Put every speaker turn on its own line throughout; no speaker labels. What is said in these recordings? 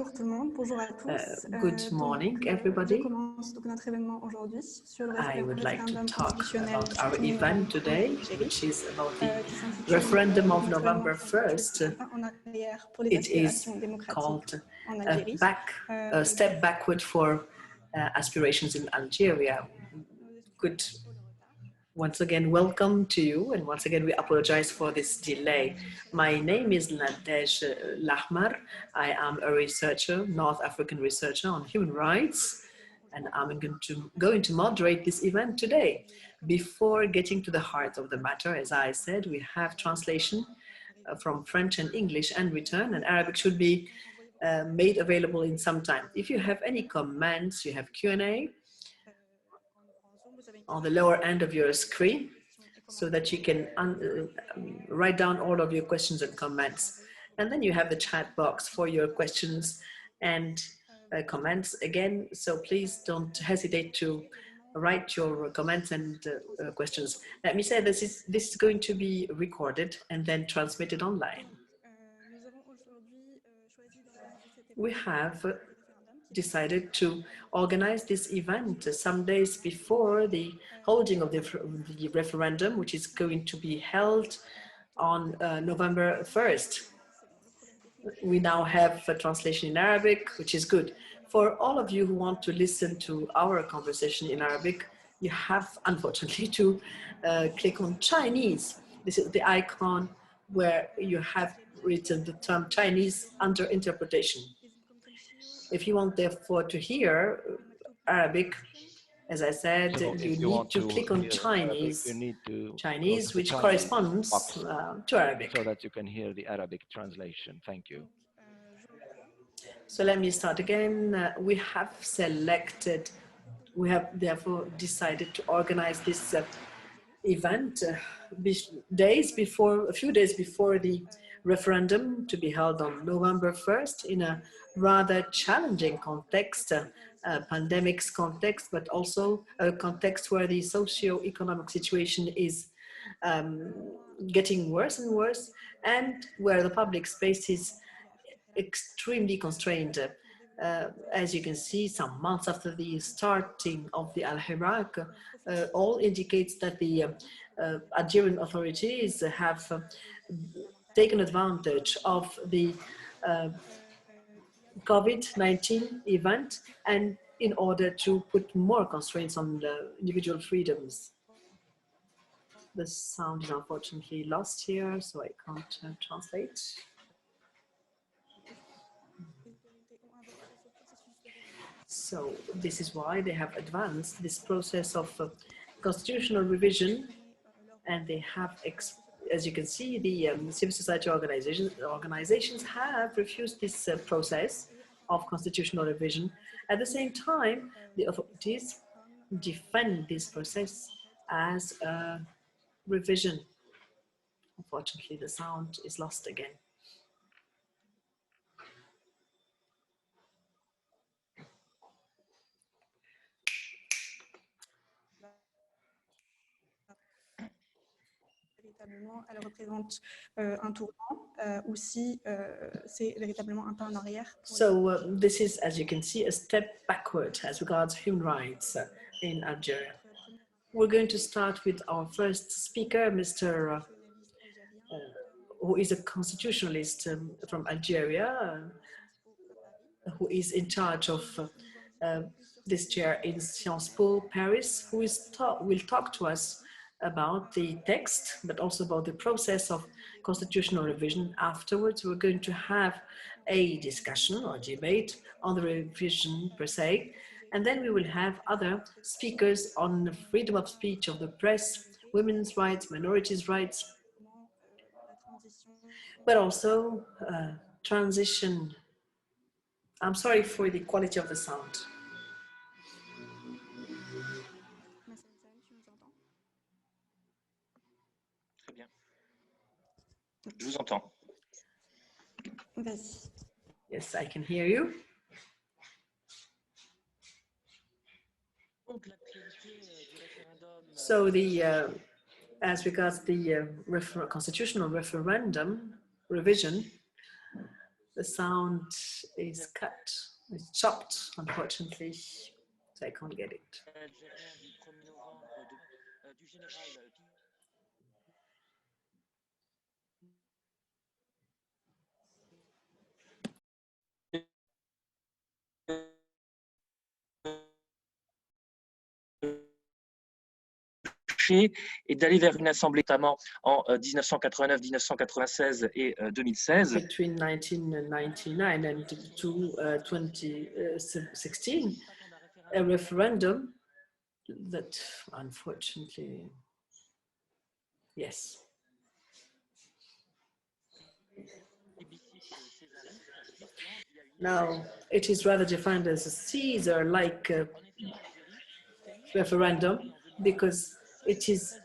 Bonjour tout le monde, bonjour à tous.
Good morning, everybody.
Je commence donc notre événement aujourd'hui sur le
I would like to
référendum
talk
constitutionnel
about our
soutenu
event
en
today,
Algérie,
which is about the
qui s'intitule
referendum of
habituellement
November 1st.
un en arrière pour les
It is
aspirations démocratiques
called
en Algérie.
a step backward for aspirations in Algeria. Good. Once again, welcome to you, and once again, we apologize for this delay. My name is Nadège Lahmar. I am a researcher, North African researcher on human rights, and I'm going to moderate this event today. Before getting to the heart of the matter, as I said, we have translation from French and English and return, and Arabic should be made available in some time. If you have any comments, you have Q&A on the lower end of your screen so that you can write down all of your questions and comments. And then you have the chat box for your questions and comments again. So please don't hesitate to write your comments and questions. Let me say this is going to be recorded and then transmitted online. We have decided to organize this event some days before the holding of the referendum, which is going to be held on November 1st. We now have a translation in Arabic, which is good. For all of you who want to listen to our conversation in Arabic, you have, unfortunately, to click on Chinese. This is the icon where you have written the term Chinese under interpretation. If you want, therefore, to hear Arabic, as I said,
so
you need to click on Chinese,
Arabic, you need to
Chinese, which
Chinese
corresponds to Arabic.
so that you can hear the Arabic translation. Thank you.
So let me start again. We have therefore decided to organize this event a few days before the referendum to be held on November 1st in a rather challenging context, pandemics context, but also a context where the socio-economic situation is getting worse and worse, and where the public space is extremely constrained. As you can see, some months after the starting of the Hirak, all indicates that the Algerian authorities have taken advantage of the COVID-19 event and in order to put more constraints on the individual freedoms. The sound is unfortunately lost here, so I can't translate. So this is why they have advanced this process of constitutional revision, and they have, as you can see, the civil society organizations have refused this process of constitutional revision. At the same time, the authorities defend this process as a revision. Unfortunately, the sound is lost again.
Elle représente un tournant ou si c'est véritablement un pas en arrière.
So this is, as you can see, a step backward as regards human rights in Algeria. We're going to start with our first speaker, Mr. Who is a constitutionalist from Algeria, who is in charge of this chair in Sciences Po Paris, who will talk to us about the text, but also about the process of constitutional revision. Afterwards, we're going to have a discussion or debate on the revision per se, and then we will have other speakers on the freedom of speech of the press, women's rights, minorities' rights, but also transition. I'm sorry for the quality of the sound.
Je vous entends.
Vas-y.
Yes, I can hear you. So as regards the constitutional referendum revision, The sound is cut, it's chopped, unfortunately, so I can't get it.
Et d'aller vers une assemblée, notamment en 1989, 1996 et 2016.
Between 1999 and 2016, a referendum that unfortunately, yes. Now, it is rather defined as a Caesar-like referendum because it is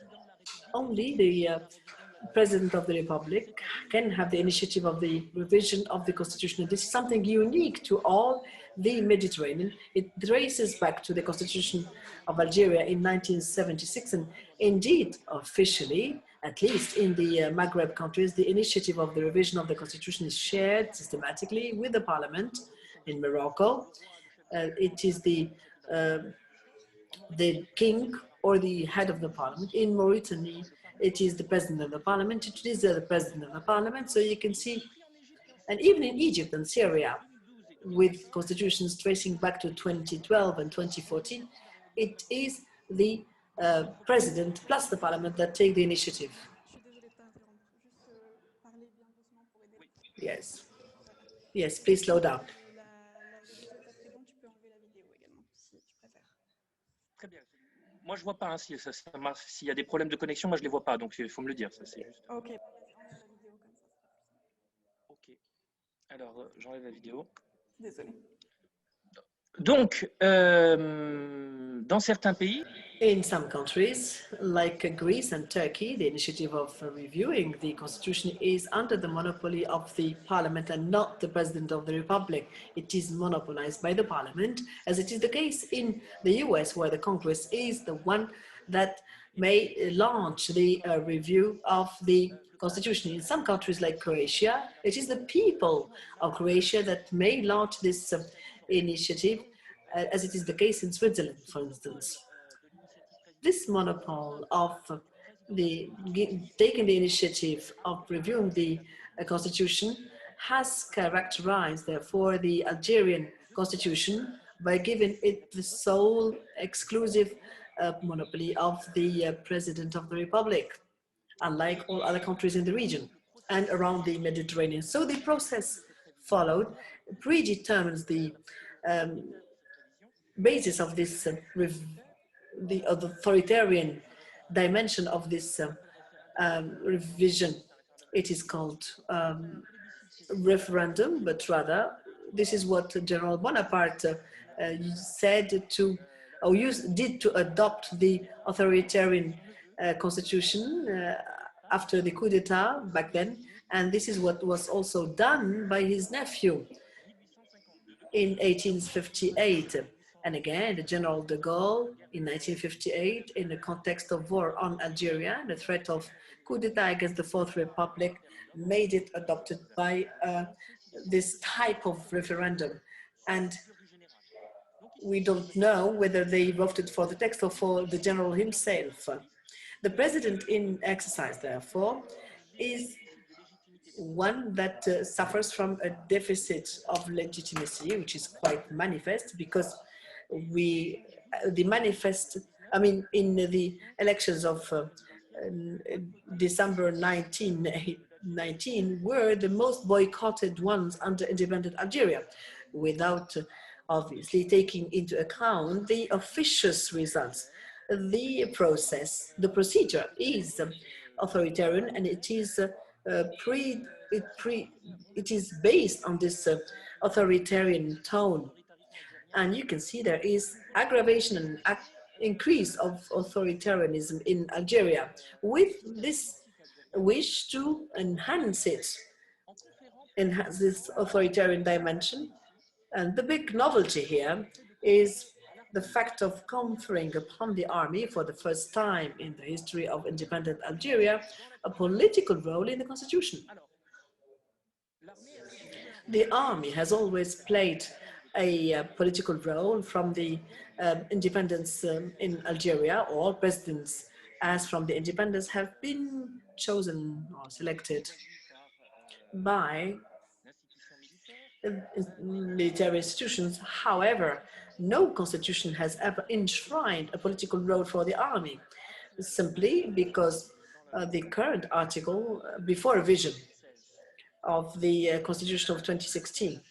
only the President of the Republic can have the initiative of the revision of the Constitution. This is something unique to all the Mediterranean. It traces back to the Constitution of Algeria in 1976, and indeed, officially, at least in the Maghreb countries, the initiative of the revision of the Constitution is shared systematically with the Parliament in Morocco. It is the king or the head of the parliament. In Mauritania, it is the president of the parliament. It is the president of the parliament. So you can see, and even in Egypt and Syria, with constitutions tracing back to 2012 and 2014, it is the president plus the parliament that take the initiative. Yes. Yes, please slow down.
Très bien. Moi, je vois pas hein, si ça marche. S'il y a des problèmes de connexion, moi, je les vois pas. Donc, il faut me le dire. Ça, c'est juste.
Ok.
Ok. Alors, j'enlève la vidéo.
Désolée.
Donc, dans certains pays,
in some countries, like Greece and Turkey, the initiative of reviewing the constitution is under the monopoly of the parliament and not the president of the republic. It is monopolized by the parliament, as it is the case in the US, where the Congress is the one that may launch the review of the constitution. In some countries like Croatia, it is the people of Croatia that may launch this initiative, as it is the case in Switzerland, for instance. This monopoly of taking the initiative of reviewing the constitution has characterized, therefore, the Algerian constitution by giving it the sole exclusive monopoly of the president of the republic, unlike all other countries in the region and around the Mediterranean. So the process followed predetermines the basis of this the authoritarian dimension of this revision. It is called referendum, but rather this is what General Bonaparte said to, or did to adopt the authoritarian constitution after the coup d'etat back then, and this is what was also done by his nephew in 1858. And again, the General de Gaulle in 1958, in the context of war on Algeria, the threat of coup d'etat against the Fourth Republic, made it adopted by this type of referendum. And we don't know whether they voted for the text or for the general himself. The president in exercise, therefore, is one that suffers from a deficit of legitimacy, which is quite manifest because in the elections of December 1919 were the most boycotted ones under independent Algeria, without obviously taking into account the officious results. The process, the procedure is authoritarian, and it is it is based on this authoritarian tone. And you can see there is aggravation and increase of authoritarianism in Algeria with this wish to enhance this authoritarian dimension. And the big novelty here is the fact of conferring upon the army, for the first time in the history of independent Algeria, a political role in the constitution. The army has always played a political role from the independence in Algeria. All presidents, as from the independence, have been chosen or selected by military institutions. However, no constitution has ever enshrined a political role for the army, simply because the current article, before revision of the Constitution of 2016,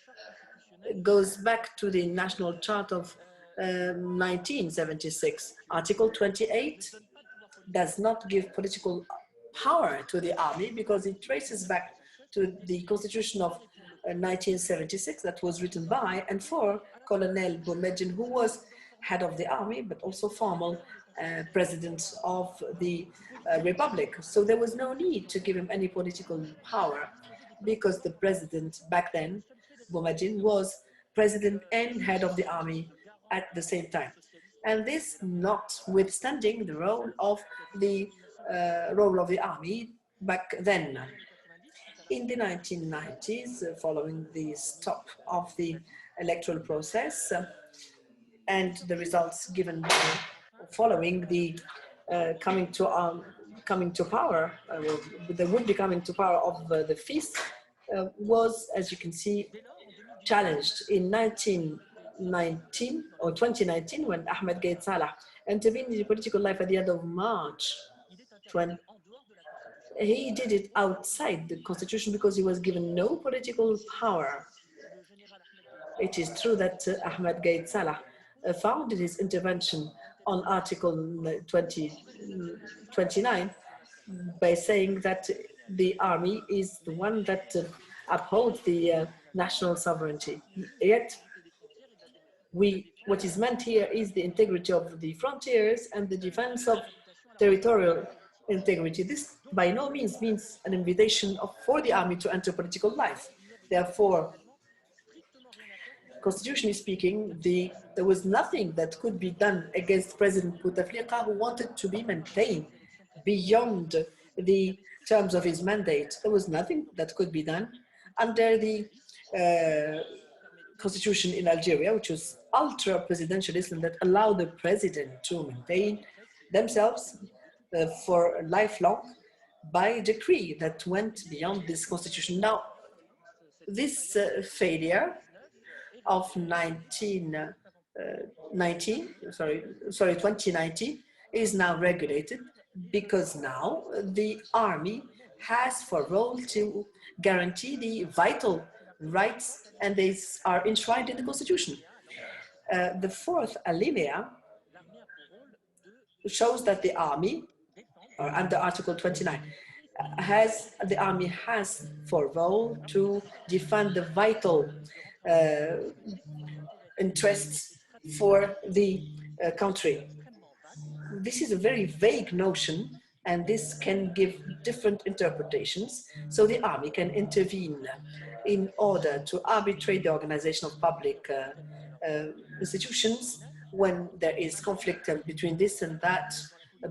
goes back to the National Charter of 1976. Article 28 does not give political power to the army because it traces back to the Constitution of 1976 that was written by and for Colonel Boumghar, who was head of the army, but also formal president of the Republic. So there was no need to give him any political power because the president back then, Boumghar, was president and head of the army at the same time. And this notwithstanding the role of the army back then. In the 1990s, following the stop of the electoral process and the results given following the coming to power, the would-be coming to power of the FIS, was, as you can see, challenged in 2019, when Ahmed Gaid Salah intervened in the political life at the end of March. When he did it outside the constitution because he was given no political power. It is true that Ahmed Gaid Salah founded his intervention on Article 29 by saying that the army is the one that upholds the national sovereignty. Yet, what is meant here is the integrity of the frontiers and the defense of territorial integrity. This by no means means an invitation for the army to enter political life. Therefore, constitutionally speaking, there was nothing that could be done against President Bouteflika, who wanted to be maintained beyond the terms of his mandate. There was nothing that could be done under the constitution in Algeria, which was ultra-presidentialism, that allowed the president to maintain themselves for lifelong by decree that went beyond this constitution. Now, this failure of 2019 is now regulated because now the army has for role to guarantee the vital rights, and these are enshrined in the constitution. The fourth alinea shows that the army, or under Article 29, the army has for role to defend the vital interests for the country. This is a very vague notion, and this can give different interpretations. So the army can intervene in order to arbitrate the organization of public institutions when there is conflict between this and that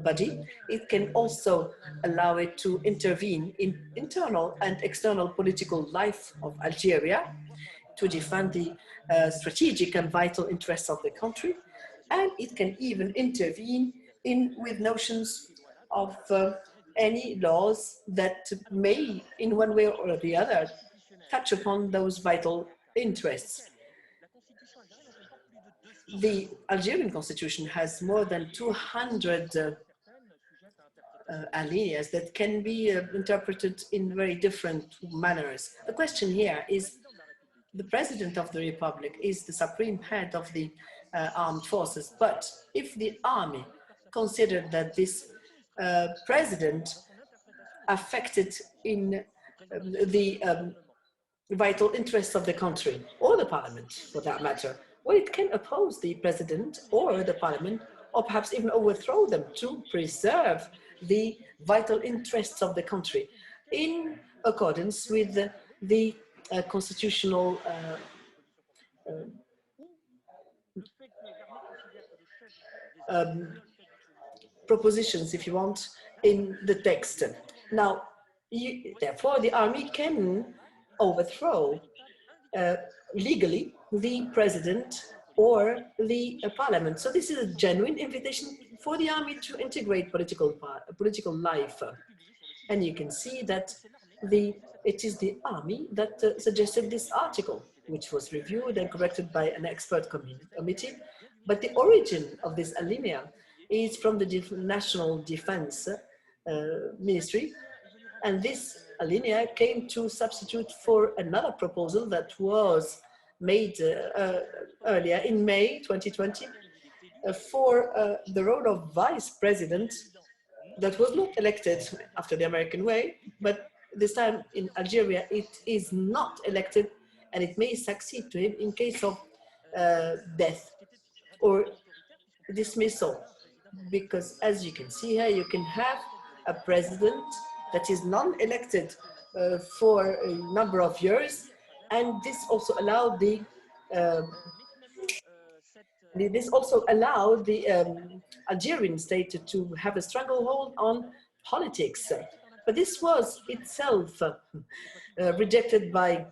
body. It can also allow it to intervene in internal and external political life of Algeria to defend the strategic and vital interests of the country. And it can even intervene with notions of any laws that may, in one way or the other, touch upon those vital interests. The Algerian constitution has more than 200 alineas that can be interpreted in very different manners. The question here is, the president of the republic is the supreme head of the armed forces, but if the army considered that this president affected in the vital interests of the country, or the parliament for that matter, well, it can oppose the president or the parliament, or perhaps even overthrow them to preserve the vital interests of the country in accordance with the constitutional propositions, if you want, in the text. Now, therefore, the army can overthrow legally the president or the parliament. So this is a genuine invitation for the army to integrate political life. And you can see that it is the army that suggested this article, which was reviewed and corrected by an expert committee. But the origin of this alinea is from the National Defense Ministry. And this alinea came to substitute for another proposal that was made earlier in May 2020 for the role of vice president that was not elected after the American way, but this time in Algeria it is not elected, and it may succeed to him in case of death or dismissal. Because as you can see here, you can have a president that is non-elected for a number of years, and this also allowed the Algerian state to have a stranglehold on politics. But this was itself rejected by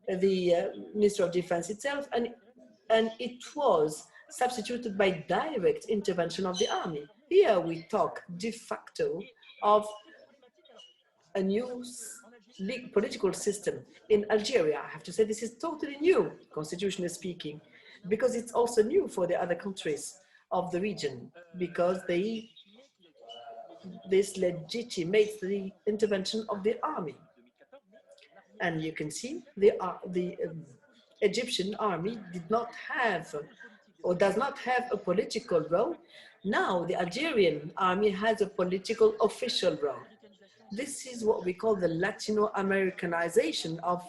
the Minister of Defense itself, and it was substituted by direct intervention of the army. Here we talk de facto of a new political system in Algeria. I have to say this is totally new, constitutionally speaking, because it's also new for the other countries of the region, because this legitimates the intervention of the army. And you can see the Egyptian army did not have or does not have a political role. Now the Algerian army has a political official role. This is what we call the Latino-Americanization of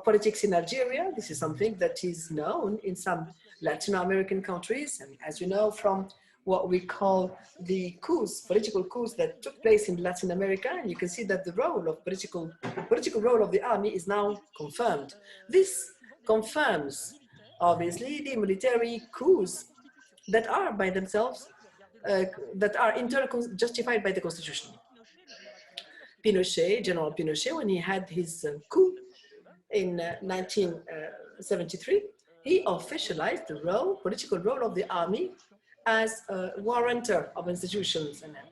politics in Algeria. This is something that is known in some Latin American countries, and as you know from what we call the coups, political coups that took place in Latin America, and you can see that the role of political role of the army is now confirmed. This confirms, obviously, the military coups that are by themselves, that are internally justified by the constitution. Pinochet, General Pinochet, when he had his coup in 1973, he officialized the political role of the army as a warrantor of institutions and a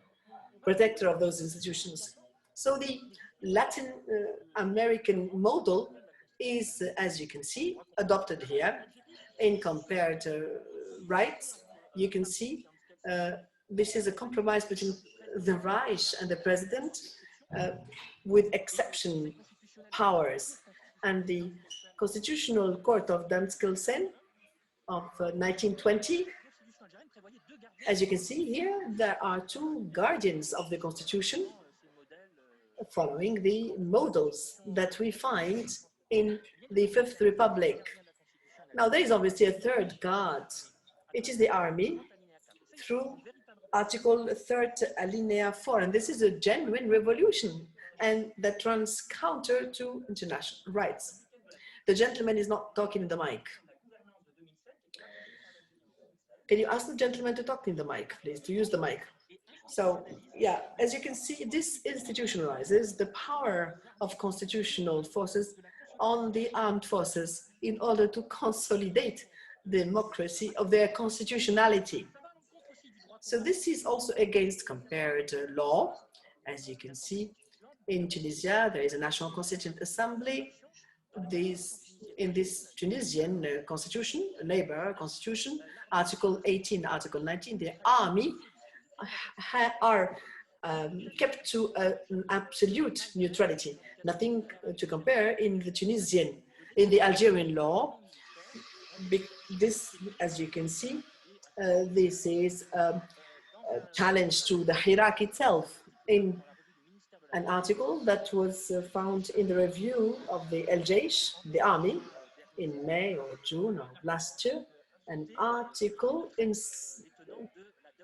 protector of those institutions. So the Latin American model is, as you can see, adopted here in compared rights. You can see this is a compromise between the Reich and the president with exception powers. And the Constitutional Court of Danskilsen of 1920, as you can see here, there are two guardians of the Constitution following the models that we find in the Fifth Republic. Now, there is obviously a third guard. It is the army through Article 3rd, Alinea 4, and this is a genuine revolution, and that runs counter to international rights. The gentleman is not talking in the mic. Can you ask the gentleman to talk in the mic, please, to use the mic? So, yeah, as you can see, this institutionalizes the power of constitutional forces on the armed forces in order to consolidate the democracy of their constitutionality. So this is also against compared law. As you can see, in Tunisia, there is a National Constituent Assembly. In this Tunisian constitution, labor constitution, Article 18, Article 19, the army are kept to an absolute neutrality. Nothing to compare in the Algerian law. This, as you can see, this is a challenge to the Hirak itself in an article that was found in the review of the Hadjadj, the army, in May or June of last year. An article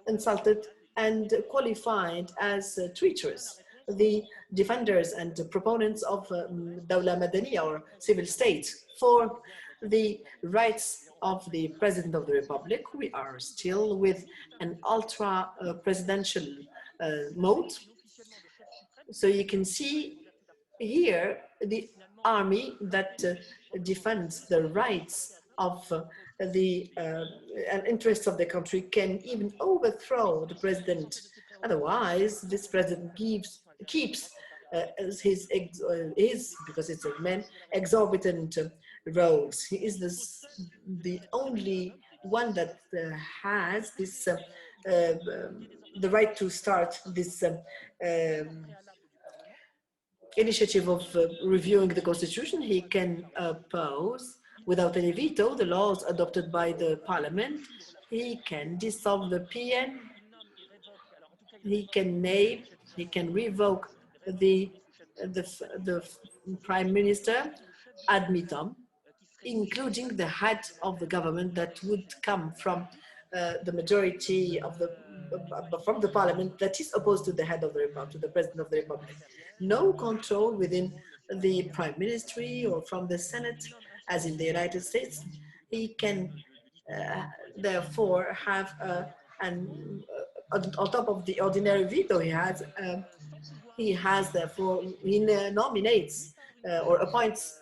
insulted and qualified as traitors the defenders and proponents of Dawla Madaniya or civil state for the rights of the President of the Republic. We are still with an ultra presidential mode. So you can see here the army that defends the rights of the interests of the country can even overthrow the president. Otherwise, this president keeps his, because it's a man, exorbitant roles. He is the only one that has this the right to start this initiative of reviewing the constitution. He can oppose without any veto the laws adopted by the parliament. He can dissolve the PN. He can revoke the prime minister ad litem, including the head of the government that would come from the majority of from the parliament that is opposed to the head of the republic, to the president of the republic. No control within the prime ministry or from the Senate, as in the United States. He can therefore have on top of the ordinary veto he has therefore, he nominates or appoints,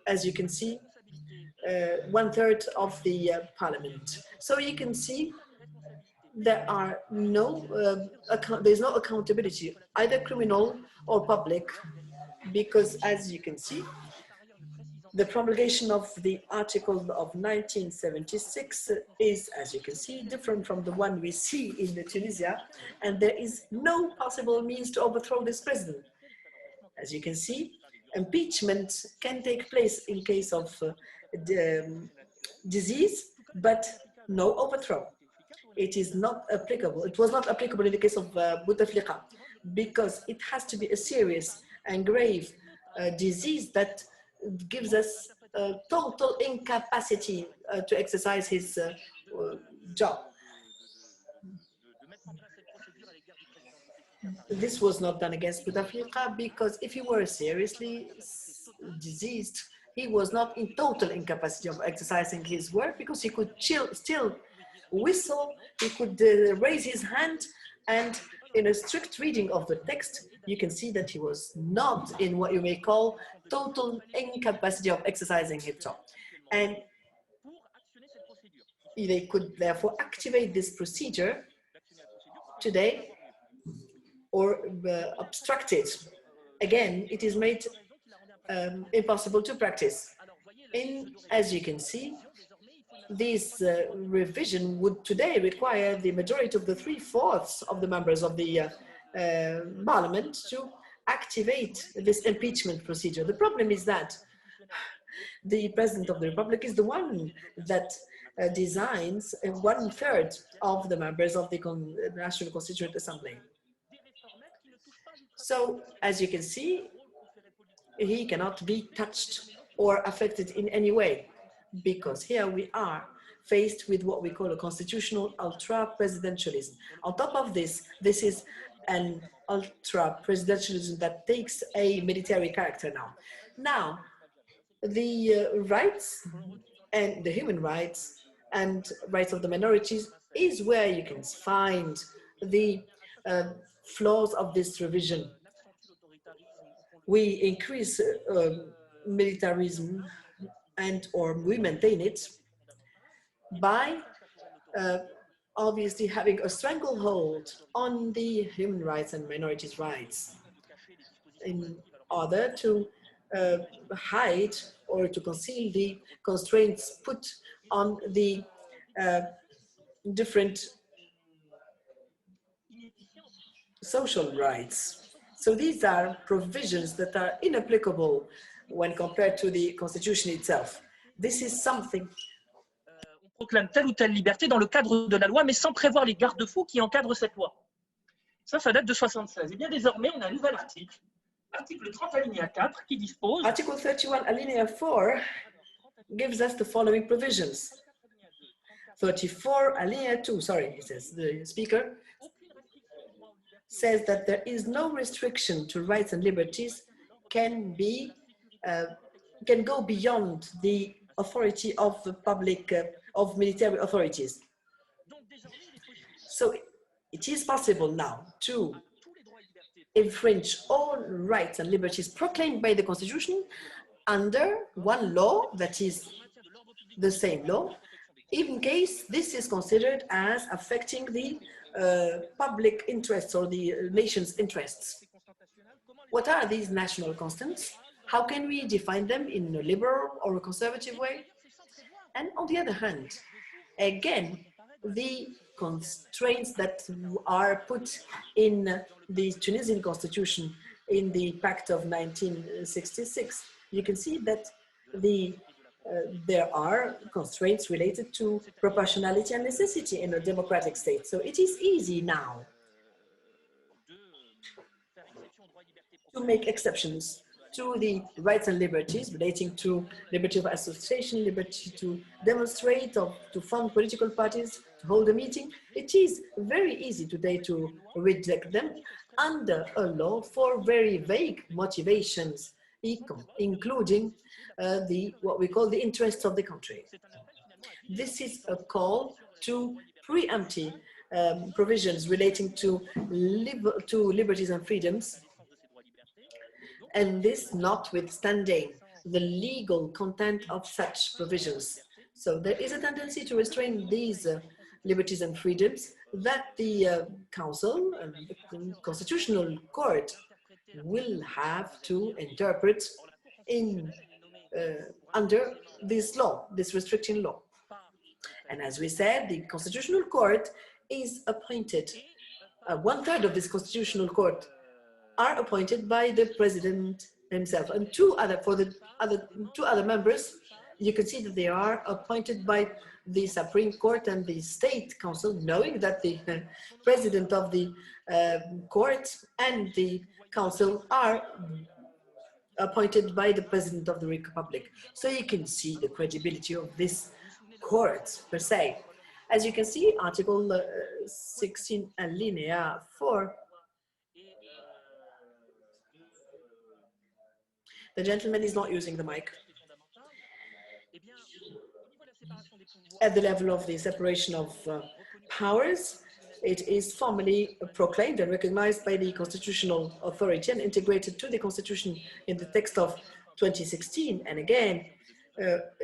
as you can see, 1/3 of the parliament. So you can see there are there's no accountability, either criminal or public, because as you can see, the promulgation of the article of 1976 is, as you can see, different from the one we see in Tunisia, and there is no possible means to overthrow this president. As you can see, impeachment can take place in case of disease, but no overthrow. It is not applicable. It was not applicable in the case of Bouteflika, because it has to be a serious and grave disease that gives us total incapacity to exercise his job. This was not done against Bouteflika because if he were seriously diseased, he was not in total incapacity of exercising his work, because he could still whistle, he could raise his hand, and in a strict reading of the text, you can see that he was not in what you may call total incapacity of exercising his job. And they could therefore activate this procedure today or obstruct it. Again, it is made impossible to practice. As you can see, this revision would today require the majority of the 3/4 of the members of the parliament to activate this impeachment procedure. The problem is that the president of the republic is the one that designs 1/3 of the members of the National Constituent Assembly. So, as you can see, he cannot be touched or affected in any way, because here we are faced with what we call a constitutional ultra-presidentialism. On top of this, this is an ultra-presidentialism that takes a military character now. Now, the rights and the human rights and rights of the minorities is where you can find the flaws of this revision. We increase militarism or we maintain it by obviously having a stranglehold on the human rights and minorities' rights in order to hide or to conceal the constraints put on the different social rights. So these are provisions that are inapplicable when compared to the constitution itself. This is something.
On proclame telle ou telle liberté dans le cadre de la loi, mais sans prévoir les garde-fous qui encadrent cette loi. Ça date de 76. Et bien désormais, on a un nouvel article, article 30 alinéa 4, qui dispose.
Article 31 alinéa 4 gives us the following provisions. 34 alinéa 2, sorry, he says, the speaker says that there is no restriction to rights and liberties can go beyond the authority of the public, of military authorities. So it is possible now to infringe all rights and liberties proclaimed by the Constitution under one law that is the same law, in case this is considered as affecting the public interests or the nation's interests. What are these national constants? How can we define them in a liberal or a conservative way? And on the other hand, again, the constraints that are put in the Tunisian constitution in the Pact of 1966, you can see that there are constraints related to proportionality and necessity in a democratic state. So it is easy now to make exceptions to the rights and liberties relating to liberty of association, liberty to demonstrate, or to fund political parties, to hold a meeting. It is very easy today to reject them under a law for very vague motivations, including what we call the interests of the country. This is a call to preemptive provisions relating to liberties and freedoms, and this notwithstanding the legal content of such provisions. So there is a tendency to restrain these liberties and freedoms that the Council and the Constitutional Court will have to interpret under this law, this restricting law. And as we said, the Constitutional Court is appointed, 1/3 of this Constitutional Court are appointed by the president himself, and two other members, you can see that they are appointed by the Supreme Court and the State Council, knowing that the president of the court and the council are appointed by the president of the Republic. So you can see the credibility of this court per se. As you can see, Article 16 alinéa 4. The gentleman is not using the mic. At the level of the separation of powers, it is formally proclaimed and recognized by the constitutional authority and integrated to the constitution in the text of 2016. And again,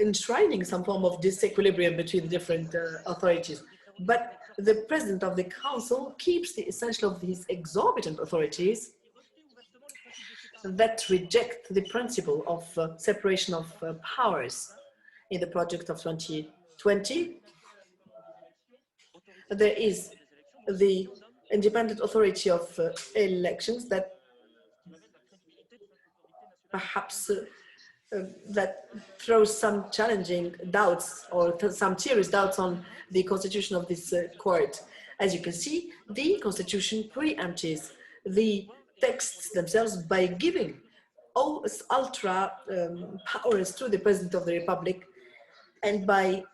enshrining some form of disequilibrium between the different authorities. But the president of the council keeps the essential of these exorbitant authorities that reject the principle of separation of powers. In the project of 2020, there is the independent authority of elections that perhaps that throws some challenging doubts or some serious doubts on the constitution of this court. As you can see, the constitution preempts the texts themselves by giving ultra powers to the President of the Republic and by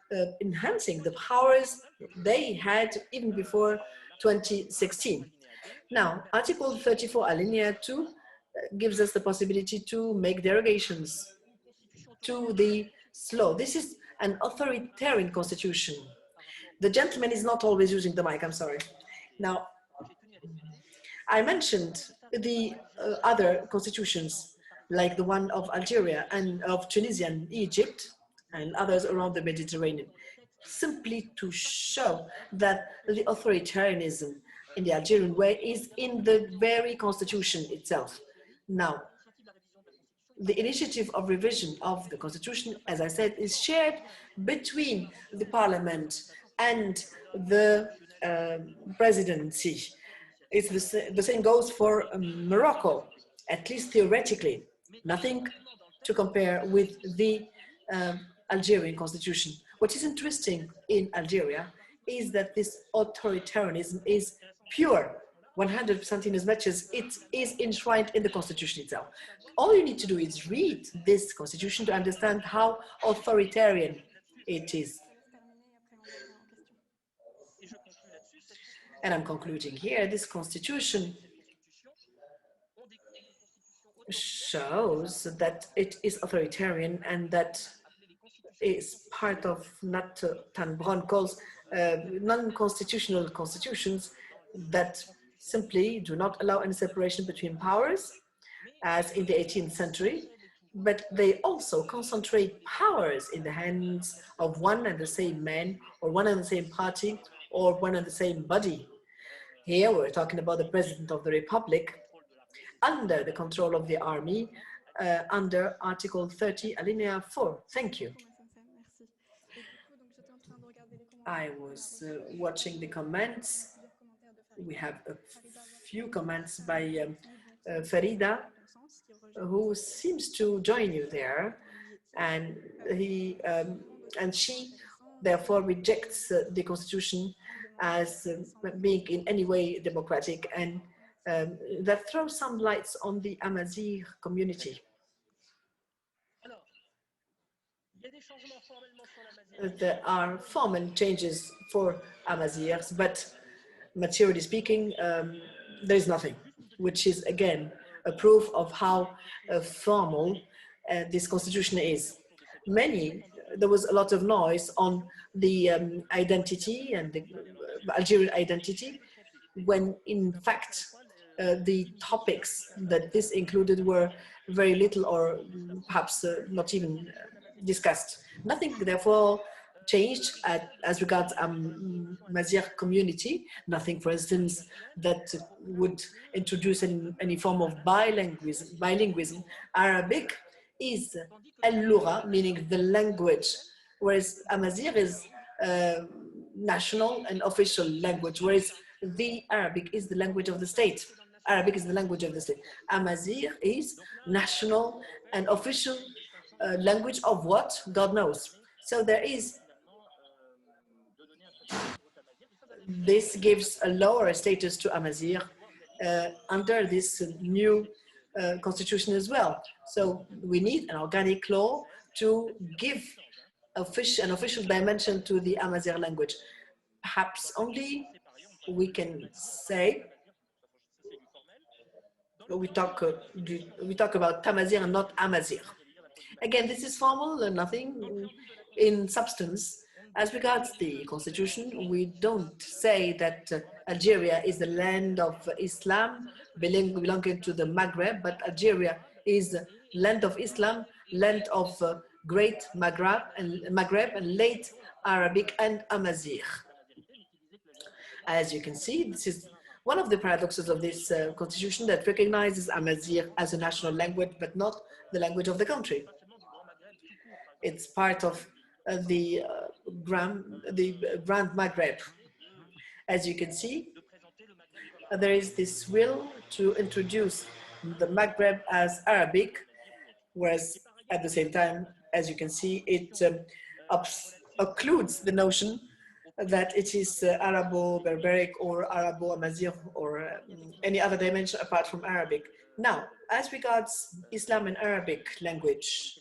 enhancing the powers they had even before 2016. Now, Article 34 alinéa 2 gives us the possibility to make derogations to the law. This is an authoritarian constitution. The gentleman is not always using the mic, I'm sorry. Now, I mentioned the other constitutions, like the one of Algeria and of Tunisia and Egypt and others around the Mediterranean, simply to show that the authoritarianism in the Algerian way is in the very constitution itself. Now, the initiative of revision of the constitution, as I said, is shared between the parliament and the presidency. It's the same goes for Morocco, at least theoretically. Nothing to compare with the Algerian constitution. What is interesting in Algeria is that this authoritarianism is pure, 100% in as much as it is enshrined in the constitution itself. All you need to do is read this constitution to understand how authoritarian it is. And I'm concluding here, this constitution shows that it is authoritarian and that is part of what Tan Brown calls non-constitutional constitutions that simply do not allow any separation between powers, as in the 18th century, but they also concentrate powers in the hands of one and the same man, or one and the same party, or one and the same body. Here we're talking about the President of the Republic under the control of the army, under Article 30, Alinéa 4. Thank you. I was watching the comments. We have a few comments by Farida, who seems to join you there, and she therefore rejects the constitution as being in any way democratic, and that throws some lights on the Amazigh community. There are formal changes for Amazighs, but materially speaking, there is nothing, which is again a proof of how formal this constitution is. There was a lot of noise on the identity and the Algerian identity, when in fact the topics that this included were very little or perhaps not even discussed. Nothing therefore changed as regards Amazigh community. Nothing, for instance, that would introduce any form of bilingualism. Arabic is al-lugha, meaning the language, whereas Amazigh is national and official language, whereas the Arabic is the language of the state. Arabic is the language of the state. Amazigh is national and official language of what? God knows. So there is, this gives a lower status to Amazigh under this new constitution as well. So we need an organic law to give an official dimension to the Amazigh language. Perhaps only we can say we talk about Tamazigh and not Amazigh. Again, this is formal and nothing in substance. As regards the constitution, we don't say that Algeria is the land of Islam belonging to the Maghreb, but Algeria is land of Islam, land of great Maghreb and late Arabic and Amazigh. As you can see, this is one of the paradoxes of this constitution, that recognizes Amazigh as a national language, but not the language of the country. It's part of the Grand Maghreb. As you can see, there is this will to introduce the Maghreb as Arabic, whereas at the same time, as you can see, it occludes the notion that it is Arabo-Berberic or Arabo-Amazigh or any other dimension apart from Arabic. Now, as regards Islam and Arabic language,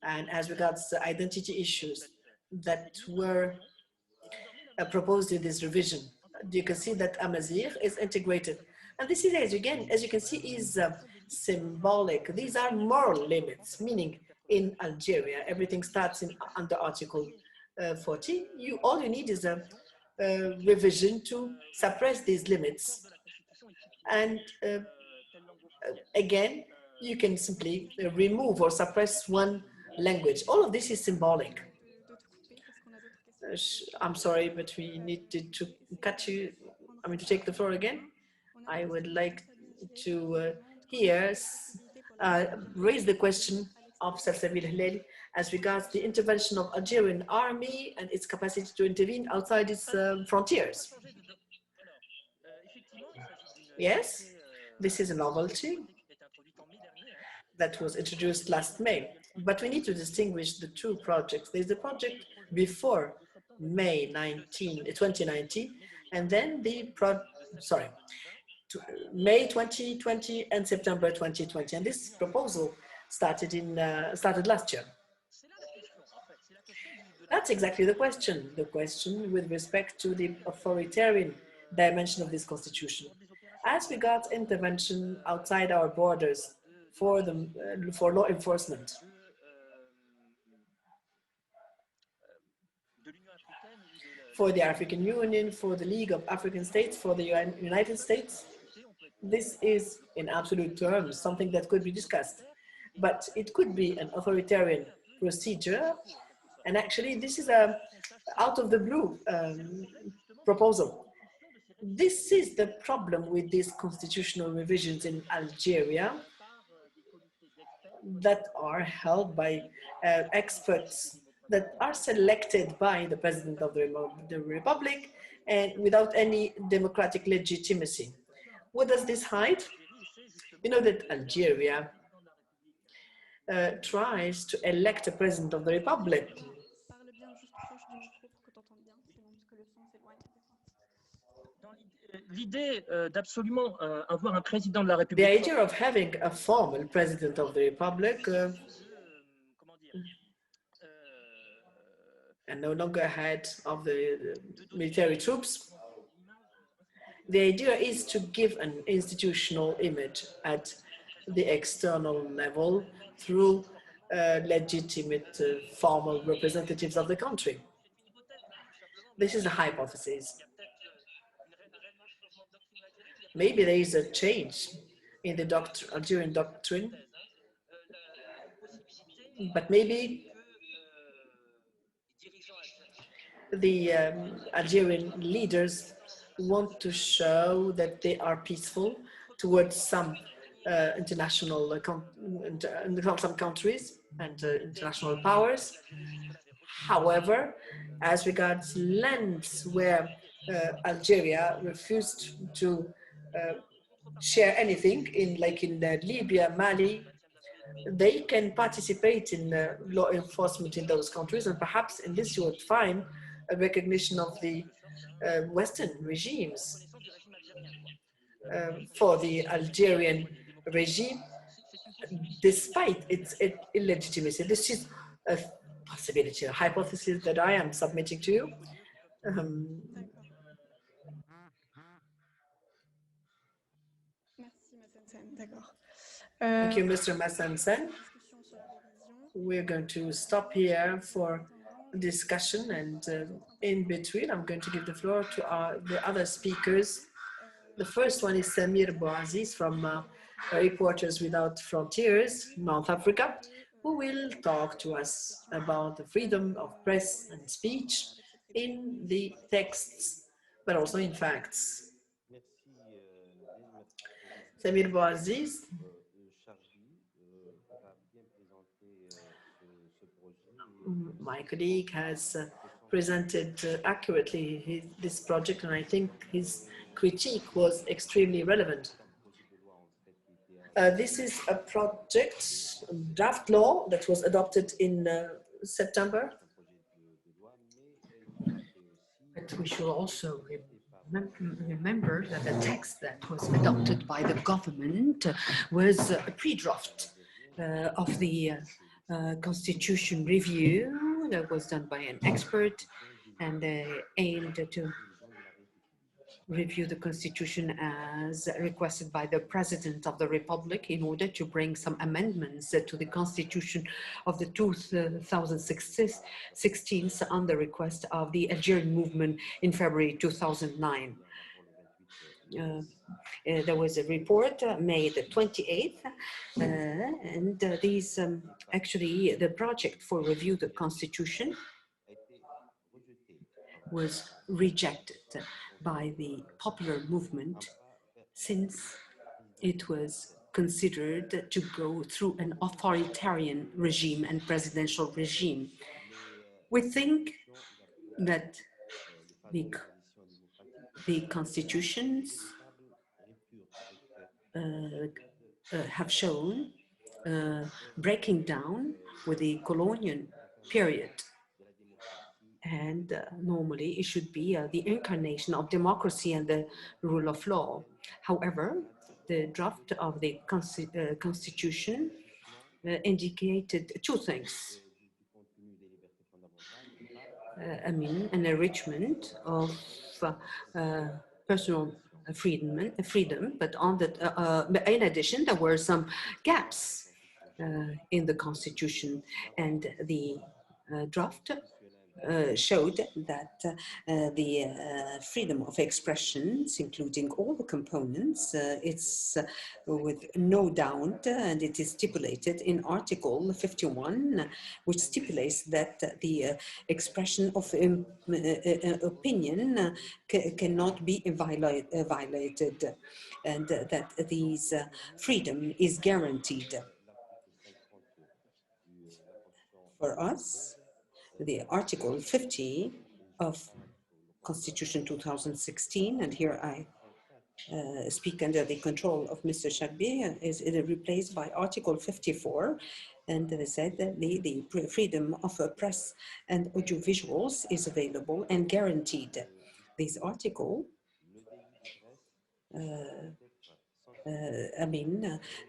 and as regards the identity issues that were proposed in this revision, you can see that Amazigh is integrated. And this is, as you can see, is symbolic. These are moral limits, meaning in Algeria, everything starts under Article 40. All you need is a revision to suppress these limits. And again, you can simply remove or suppress one language. All of this is symbolic. I'm sorry, but we needed to cut you, to take the floor again. I would like to raise the question of Salsabil Hilali as regards the intervention of Algerian army and its capacity to intervene outside its frontiers. Yes, this is a novelty that was introduced last May, but we need to distinguish the two projects. There's the project before May 2019, and then May 2020 and September 2020, and this proposal started last year. That's exactly the question with respect to the authoritarian dimension of this constitution. As regards intervention outside our borders for law for the African Union, for the League of African States, for the United States. This is, in absolute terms, something that could be discussed, but it could be an authoritarian procedure. And actually, this is a out of the blue proposal. This is the problem with these constitutional revisions in Algeria that are held by experts that are selected by the President of the Republic and without any democratic legitimacy. What does this hide? You know that Algeria tries to elect a President of the Republic.
L'idée d'absolument avoir un président de la République.
The idea of having a formal President of the Republic and no longer head of the military troops. The idea is to give an institutional image at the external level through legitimate formal representatives of the country. This is a hypothesis. Maybe there is a change in the Algerian doctrine, but maybe the Algerian leaders want to show that they are peaceful towards some some countries and international powers. However, as regards lands where Algeria refused to share anything, like in Libya, Mali, they can participate in law enforcement in those countries, and perhaps in this you would find a recognition of the Western regimes for the Algerian regime, despite its illegitimacy. This is a possibility, a hypothesis that I am submitting to you. Thank you, Mr. Massensen. We're going to stop here for discussion, and in between, I'm going to give the floor to the other speakers. The first one is Samir Bouaziz from Reporters Without Frontiers, North Africa, who will talk to us about the freedom of press and speech in the texts, but also in facts. Samir Bouaziz. My colleague has presented accurately this project, and I think his critique was extremely relevant. This is a project, draft law, that was adopted in September.
But we should also remember that the text that was adopted by the government was a pre-draft of the constitution review that was done by an expert, and aimed to review the constitution as requested by the President of the Republic in order to bring some amendments to the constitution of the 2016 on the request of the Algerian movement in February 2009. There was a report May the 28th, and these actually the project for review the constitution was rejected by the popular movement, since it was considered to go through an authoritarian regime and presidential regime. We think that the constitutions have shown breaking down with the colonial period. And normally it should be the incarnation of democracy and the rule of law. However, the draft of the constitution indicated two things. I mean, an enrichment of personal freedom, but on the, in addition, there were some gaps in the constitution, and the draft showed that the freedom of expressions, including all the components, it's with no doubt, and it is stipulated in Article 51, which stipulates that the expression of opinion cannot be violated, and that these freedom is guaranteed. For us, the Article 50 of Constitution 2016, and here I speak under the control of Mr. Cherbi, is replaced by Article 54, and they said that the freedom of press and audiovisuals is available and guaranteed. This article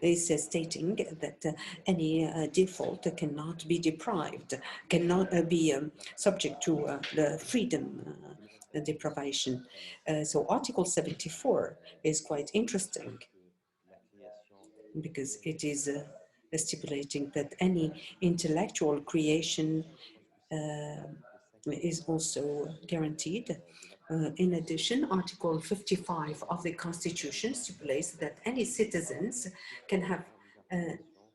is stating that any default cannot be deprived, cannot be subject to the freedom deprivation. So Article 74 is quite interesting because it is stipulating that any intellectual creation is also guaranteed. In addition, Article 55 of the Constitution stipulates that any citizens can have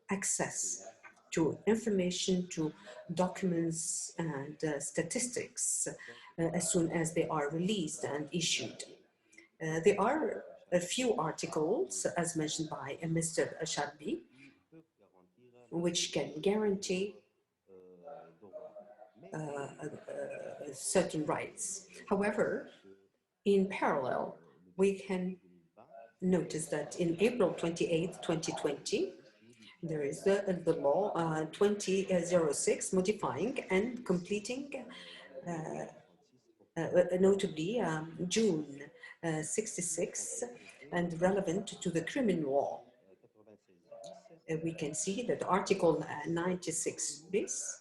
access to information, to documents and statistics as soon as they are released and issued. There are a few articles, as mentioned by Mr. Cherbi, which can guarantee certain rights. However, in parallel, we can notice that in April 28, 2020, there is the law 2006 modifying and completing, notably June 66, and relevant to the criminal law. We can see that Article 96 bis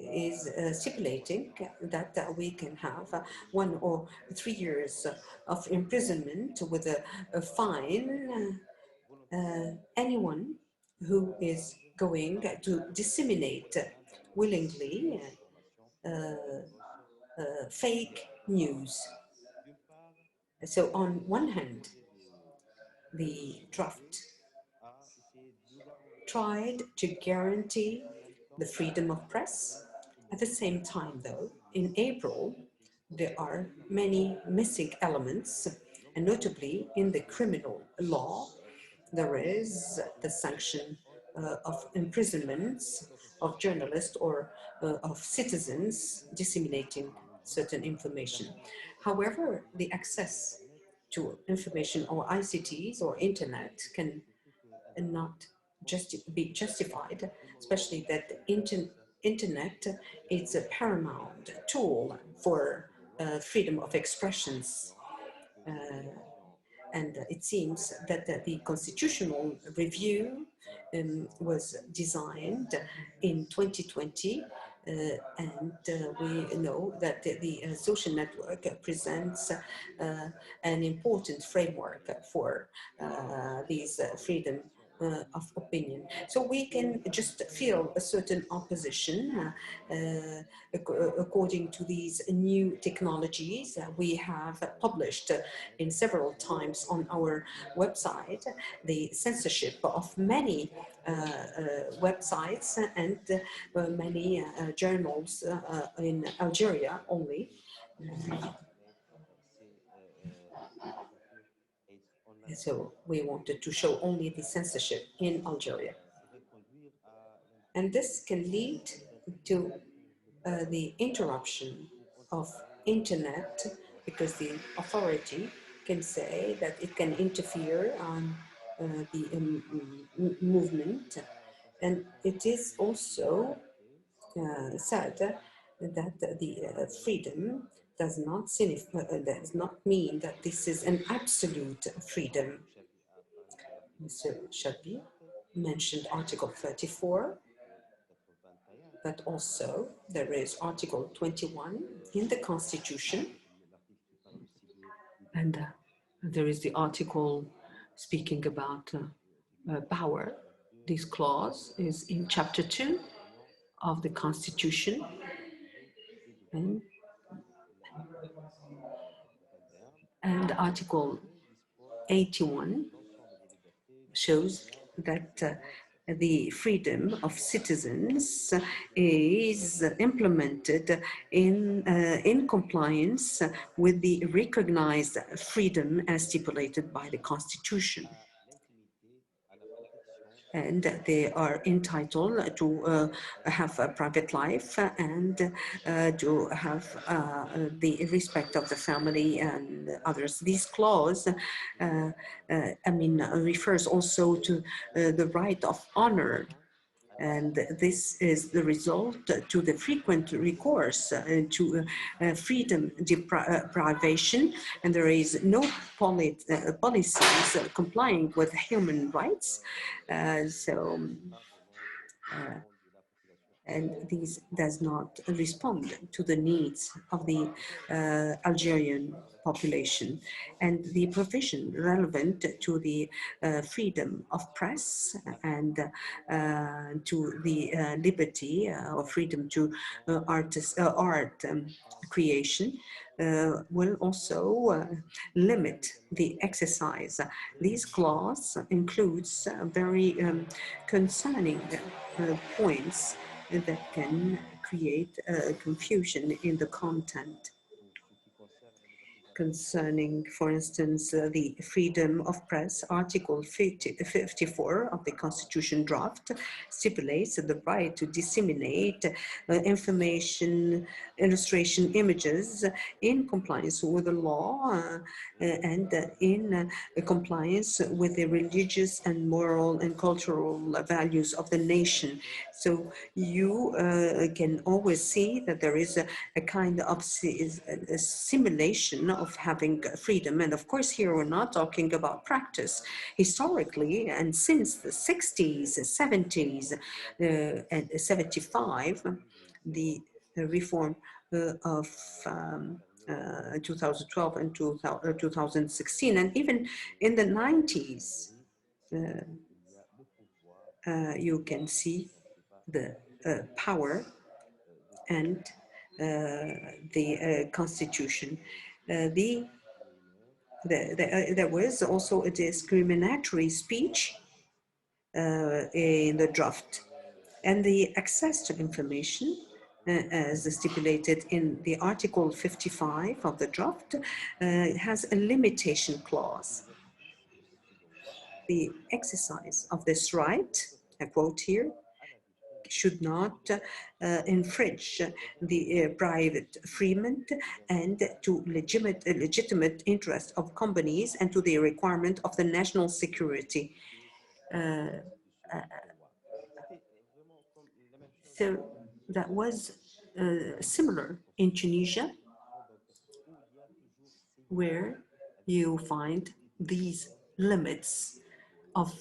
is stipulating that we can have 1 or 3 years of imprisonment with a fine anyone who is going to disseminate willingly fake news. So on one hand, the draft tried to guarantee the freedom of press. At the same time, though, in April, there are many missing elements, and notably in the criminal law, there is the sanction of imprisonments of journalists or of citizens disseminating certain information. However, the access to information or ICTs or internet can not be justified, especially that the internet is a paramount tool for freedom of expressions. And it seems that the constitutional review was designed in 2020, and we know that the social network presents an important framework for these freedom of opinion. So we can just feel a certain opposition according to these new technologies. We have published in several times on our website the censorship of many websites and many journals in Algeria only. So we wanted to show only the censorship in Algeria. And this can lead to the interruption of internet, because the authority can say that it can interfere on the movement. And it is also said that the freedom does not mean that this is an absolute freedom. Mr. Cherbi mentioned Article 34, but also there is Article 21 in the Constitution, and there is the article speaking about power. This clause is in Chapter 2 of the Constitution, And Article 81 shows that the freedom of citizens is implemented in compliance with the recognized freedom as stipulated by the Constitution. And they are entitled to have a private life and to have the respect of the family and others. This clause, refers also to the right of honor. And this is the result to the frequent recourse to freedom deprivation, and there is no policies complying with human rights. And this does not respond to the needs of the Algerian population. And the provision relevant to the freedom of press and to the liberty or freedom to art creation will also limit the exercise. This clause includes very concerning points that can create confusion in the content. Concerning, for instance, the freedom of press, Article 54 of the Constitution draft stipulates the right to disseminate information, illustration, images in compliance with the law and in compliance with the religious and moral and cultural values of the nation. So you can always see that there is a kind of a simulation of having freedom. And of course, here we're not talking about practice. Historically, and since the 60s, 70s, and 75, the reform of 2012 and 2016, and even in the 90s, you can see the power and the Constitution. There was also a discriminatory speech in the draft, and the access to information as stipulated in the Article 55 of the draft has a limitation clause. The exercise of this right, I quote here, should not infringe the private freedom and to legitimate interest of companies and to the requirement of the national security. So that was similar in Tunisia, where you find these limits of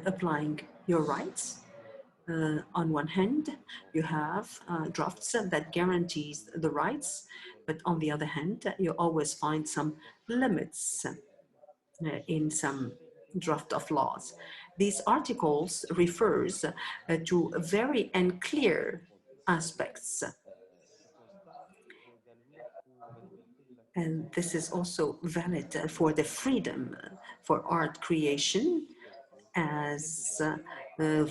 applying your rights. On one hand, you have drafts that guarantees the rights, but on the other hand, you always find some limits in some draft of laws. These articles refers to very unclear aspects. And this is also valid for the freedom for art creation, as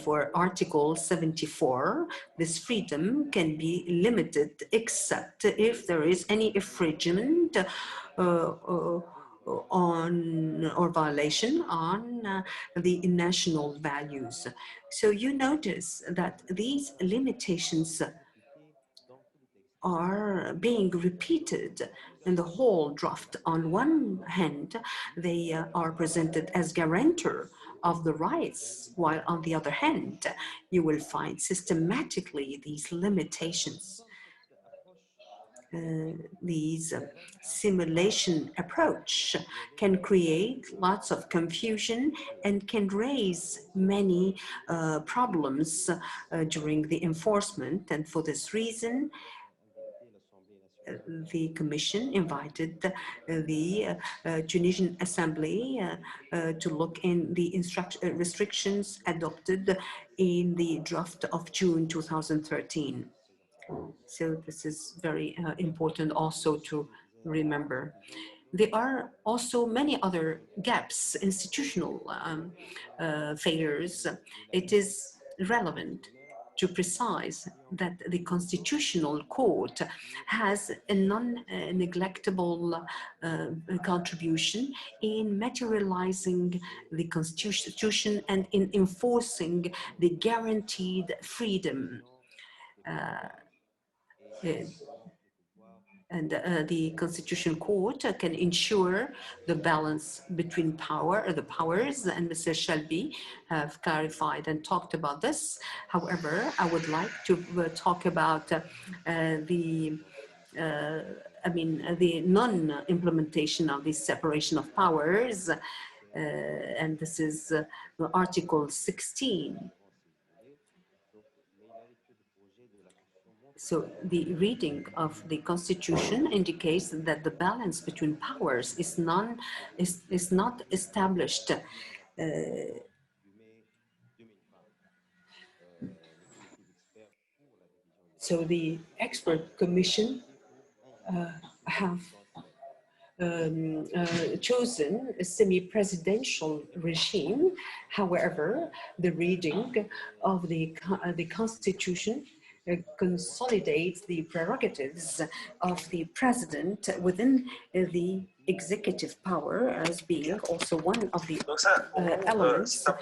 for Article 74, this freedom can be limited except if there is any infringement on or violation on the national values. So you notice that these limitations are being repeated in the whole draft. On one hand, they are presented as guarantor of the rights, while on the other hand, you will find systematically these limitations. These simulation approach can create lots of confusion and can raise many problems during the enforcement. And for this reason, the Commission invited the Tunisian Assembly to look in the restrictions adopted in the draft of June 2013. So this is very important also to remember. There are also many other gaps, institutional failures. It is relevant to precise that the Constitutional Court has a non-neglectable contribution in materializing the Constitution and in enforcing the guaranteed freedom. And the Constitutional Court can ensure the balance between the powers, and Mr. Cherbi have clarified and talked about this. However, I would like to talk about the non-implementation of the separation of powers, and this is Article 16. So the reading of the Constitution indicates that the balance between powers is not established. So the expert commission have chosen a semi-presidential regime. However, the reading of the Constitution consolidates the prerogatives of the president within the executive power as being also one of the elements of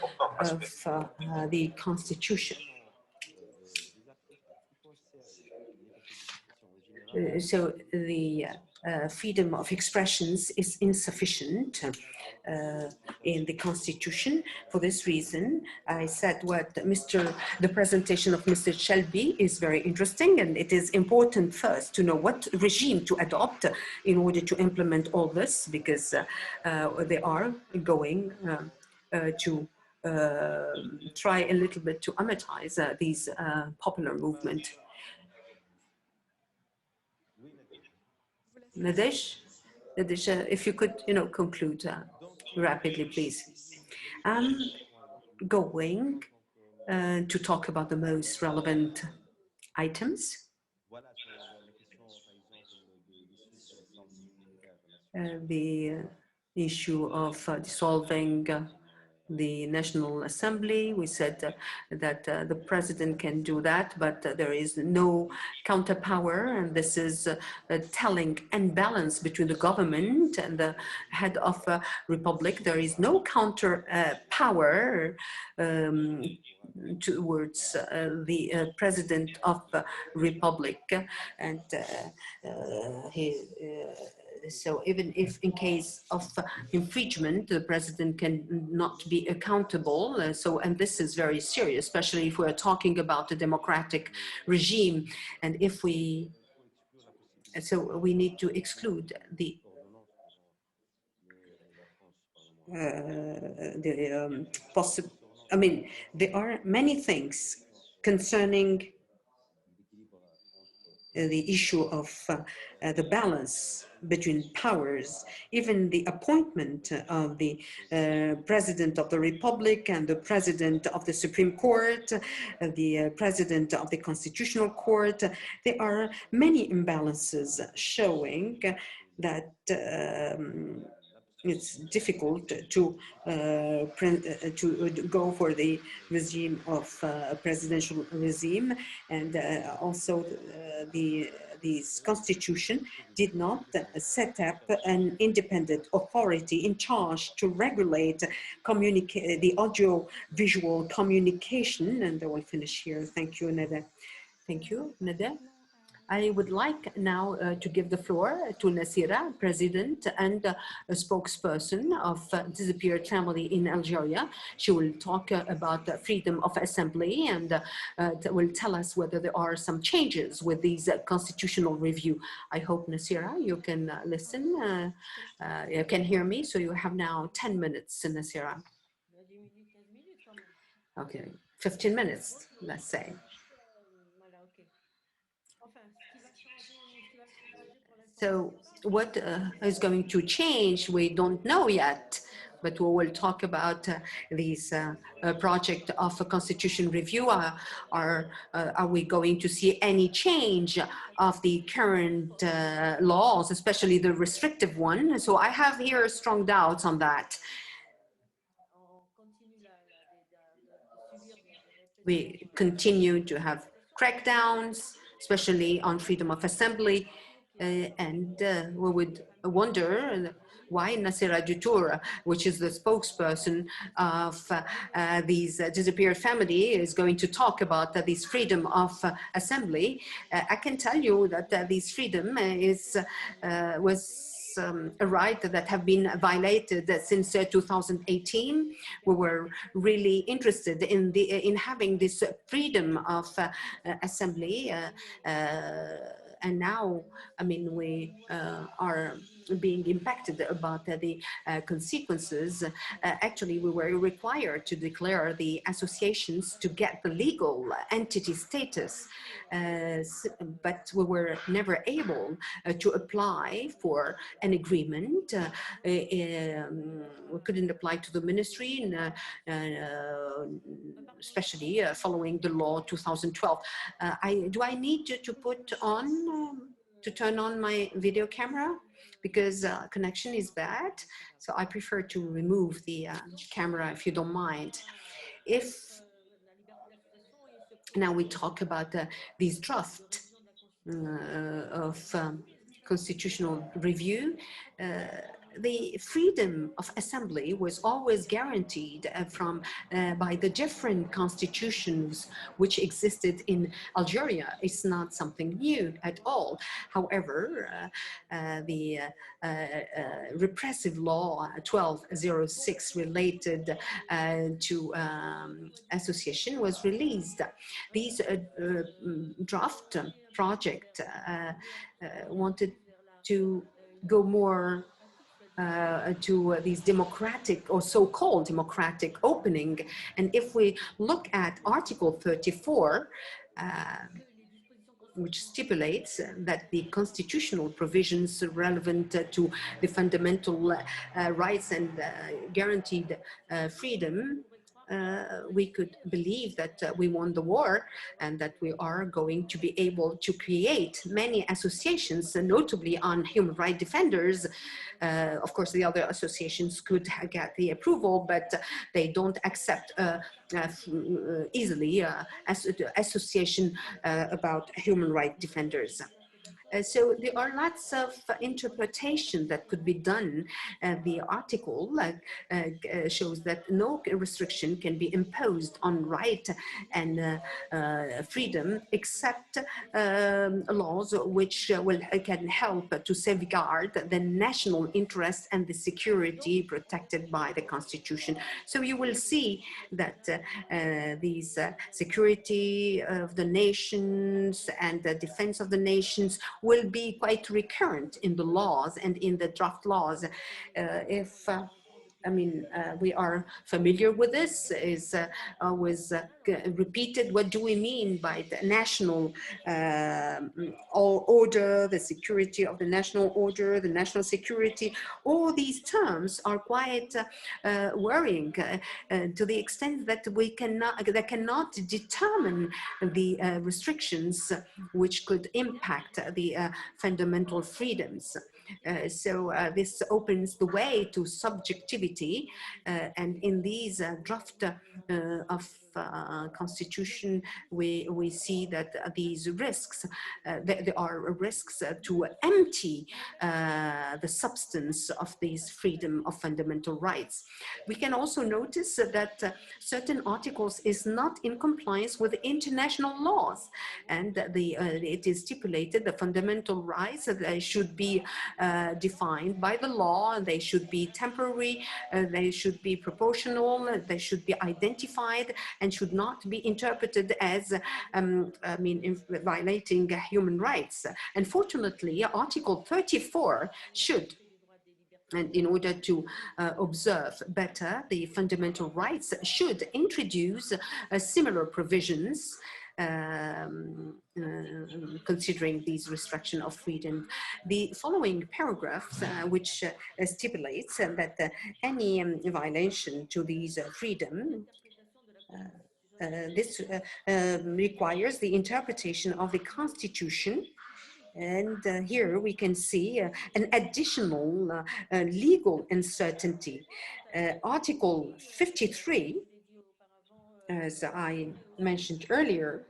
the Constitution. So the freedom of expressions is insufficient in the Constitution. For this reason, I said the presentation of Mr. Cherbi is very interesting, and it is important first to know what regime to adopt in order to implement all this, because they are going to try a little bit to amortize these popular movement. Nadège, if you could, conclude rapidly, please. I'm going to talk about the most relevant items. The issue of dissolving the National Assembly. We said that the president can do that, but there is no counterpower, and this is a telling imbalance between the government and the head of a republic. There is no counter power towards the president of the republic, and so even if in case of infringement, the president can not be accountable. And this is very serious, especially if we're talking about a democratic regime. And if we need to exclude there are many things concerning the issue of the balance between powers, even the appointment of the President of the Republic and the President of the Supreme Court, the President of the Constitutional Court. There are many imbalances showing that it's difficult to go for the regime of presidential regime, and also this constitution did not set up an independent authority in charge to regulate the audio-visual communication. And I will finish here. Thank you, Nada. Thank you, Nada. I would like now to give the floor to Nassera, President and a spokesperson of disappeared family in Algeria. She will talk about freedom of assembly and will tell us whether there are some changes with these constitutional review. I hope, Nassera, you can listen, you can hear me, so you have now 10 minutes, Nassera. Okay, 15 minutes, let's say. So what is going to change? We don't know yet. but we will talk about this project of a constitution review. Are we going to see any change of the current laws, especially the restrictive one? So I have here strong doubts on that. We continue to have crackdowns, especially on freedom of assembly, and we would wonder why Nassera Dutour, which is the spokesperson of these disappeared family, is going to talk about this freedom of assembly. I can tell you that this freedom was a right that have been violated since 2018. We were really interested in having this freedom of assembly, and now, I mean, we are being impacted about the consequences. Actually, we were required to declare the associations to get the legal entity status, but we were never able to apply for an agreement. We couldn't apply to the ministry, especially following the law 2012. Do I need to put on, to turn on my video camera? Because connection is bad, so I prefer to remove the camera if you don't mind. If now we talk about this draft of constitutional review, the freedom of assembly was always guaranteed by the different constitutions which existed in Algeria. It's not something new at all. However, the repressive law 1206 related to association was released. These draft project wanted to go more to these democratic or so-called democratic opening. And if we look at Article 34, which stipulates that the constitutional provisions relevant to the fundamental rights and guaranteed freedom, we could believe that we won the war and that we are going to be able to create many associations, notably on human rights defenders. Of course, the other associations could get the approval, but they don't accept easily association about human rights defenders. So there are lots of interpretation that could be done. The article shows that no restriction can be imposed on right and freedom except laws which can help to safeguard the national interest and the security protected by the Constitution. So you will see that these security of the nations and the defense of the nations will be quite recurrent in the laws and in the draft laws. We are familiar with this, is always repeated. What do we mean by the national order, the security of the national order, the national security? All these terms are quite worrying to the extent that we cannot determine the restrictions which could impact the fundamental freedoms. So this opens the way to subjectivity, and in these draft of constitution, we see that these risks, there are risks to empty the substance of this freedom of fundamental rights. We can also notice that certain articles is not in compliance with international laws, and it is stipulated the fundamental rights they should be defined by the law, they should be temporary, they should be proportional, they should be identified, and should not be interpreted as violating human rights. Unfortunately, Article 34 should, and in order to observe better the fundamental rights, should introduce similar provisions considering these restriction of freedom. The following paragraphs, which stipulates that any violation to these freedom, this requires the interpretation of the Constitution. And here we can see an additional legal uncertainty. Article 53, as I mentioned earlier,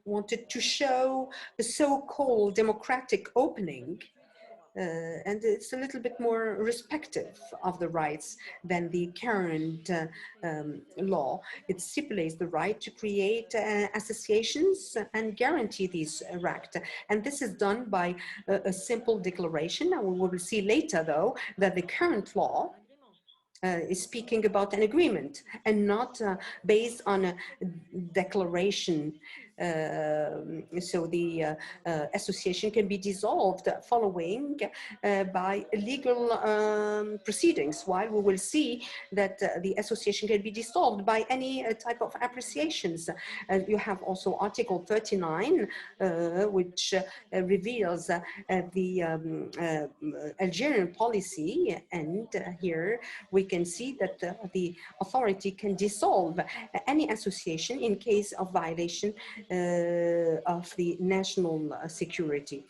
wanted to show a so-called democratic opening, and it's a little bit more respective of the rights than the current law. It stipulates the right to create associations and guarantee these rights. And this is done by a simple declaration. And we will see later, though, that the current law is speaking about an agreement and not based on a declaration. So the association can be dissolved following by legal proceedings, while we will see that the association can be dissolved by any type of appreciations. You have also Article 39, which reveals the Algerian policy, and here we can see that the authority can dissolve any association in case of violation of the national security.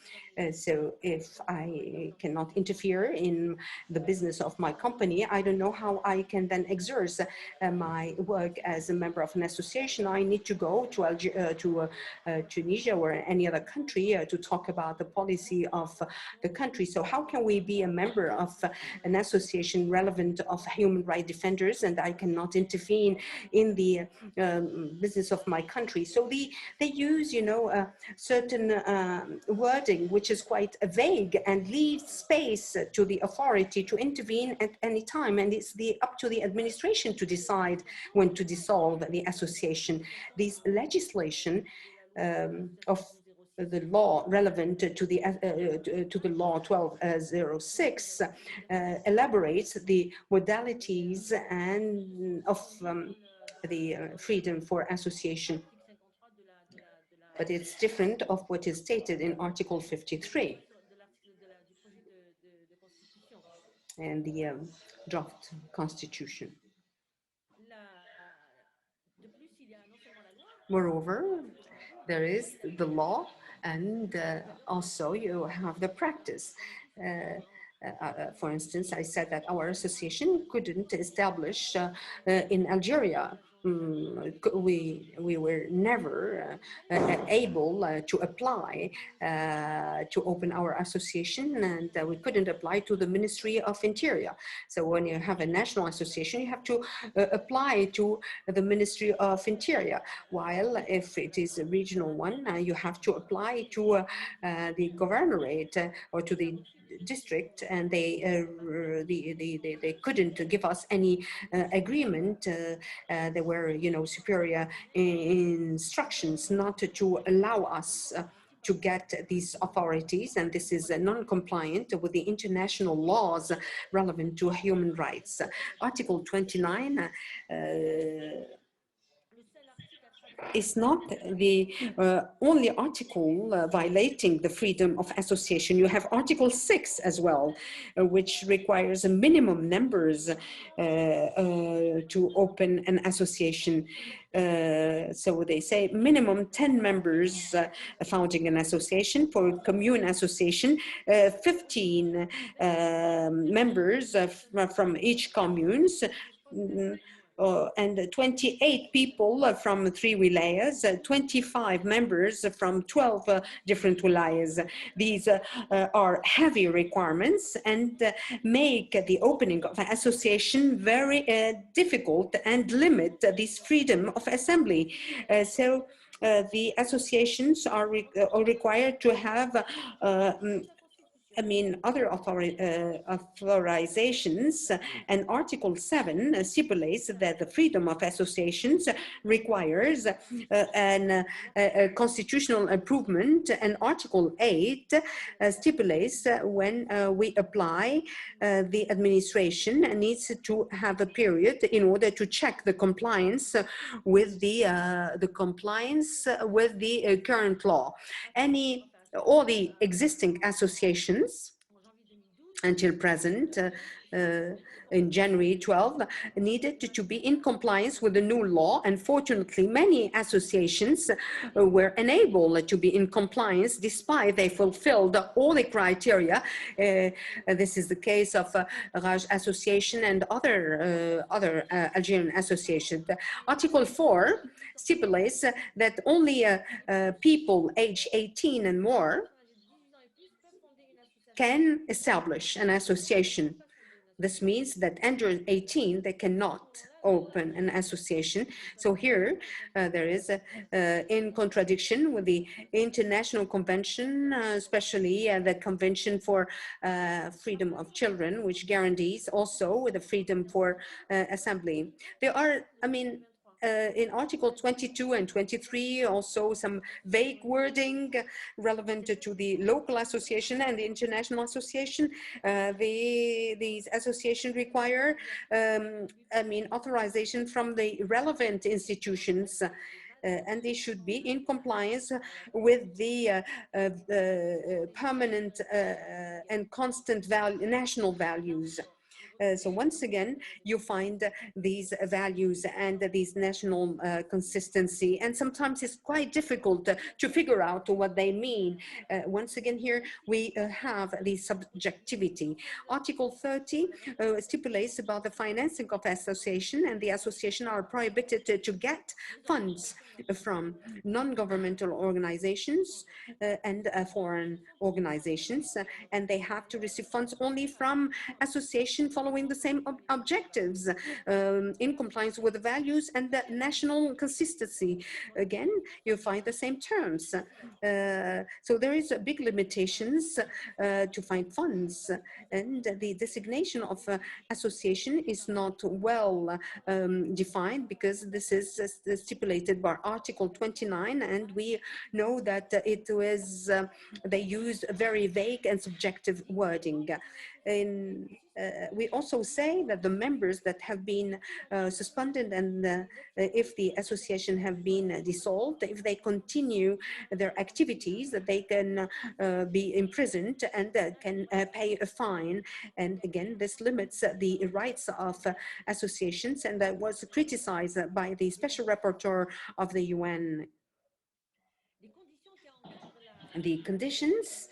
So if I cannot interfere in the business of my company, I don't know how I can then exert my work as a member of an association. I need to go to Tunisia or any other country to talk about the policy of the country. So how can we be a member of an association relevant of human rights defenders, and I cannot intervene in the business of my country? So they use, you know, certain wording which is quite vague and leaves space to the authority to intervene at any time, and it's up to the administration to decide when to dissolve the association. This legislation of the law relevant to the law 1206 elaborates the modalities and of the freedom for association. But it's different of what is stated in Article 53 and the draft constitution. Moreover, there is the law, and also you have the practice. For instance, I said that our association couldn't establish in Algeria. We were never able to apply to open our association, and we couldn't apply to the Ministry of Interior. So when you have a national association, you have to apply to the Ministry of Interior, while if it is a regional one, you have to apply to the governorate or to the district, and they couldn't give us any agreement. There were, you know, superior instructions not to allow us to get these authorities, and this is non-compliant with the international laws relevant to human rights. Article 29 is not the only article violating the freedom of association. You have Article 6 as well, which requires a minimum numbers to open an association. So they say minimum 10 members founding an association. For commune association, 15 members from each communes, and 28 people from 3 wilayas, 25 members from 12 different wilayas. These are heavy requirements and make the opening of an association very difficult and limit this freedom of assembly. So the associations are required to have other authorizations, and Article 7 stipulates that the freedom of associations requires a constitutional improvement, and Article 8 stipulates when we apply, the administration needs to have a period in order to check the compliance with the current law. All the existing associations until present, in January 12, needed to be in compliance with the new law. Unfortunately, many associations were unable to be in compliance despite they fulfilled all the criteria. This is the case of Raj Association and other Algerian associations. Article 4 stipulates that only people aged 18 and more can establish an association. This means that under 18, they cannot open an association. So here, there is, in contradiction with the International Convention, especially the Convention for Freedom of Children, which guarantees also the freedom for assembly. There are, in Article 22 and 23, also some vague wording relevant to the local association and the international association. These associations require, authorization from the relevant institutions, and they should be in compliance with the permanent and constant national values. So once again, you find these values and these national consistency, and sometimes it's quite difficult to figure out what they mean. Once again, here we have the subjectivity. Article 30 stipulates about the financing of association, and the association are prohibited to get funds from non-governmental organizations and foreign organizations, and they have to receive funds only from association following the same objectives, in compliance with the values and the national consistency. Again, you find the same terms. So there is big limitations to find funds, and the designation of association is not well defined, because this is stipulated by Article 29, and we know that it was, they used very vague and subjective wording. We also say that the members that have been suspended, and if the association have been dissolved, if they continue their activities, that they can be imprisoned and can pay a fine. And again, this limits the rights of associations, and that was criticized by the Special Rapporteur of the UN. The conditions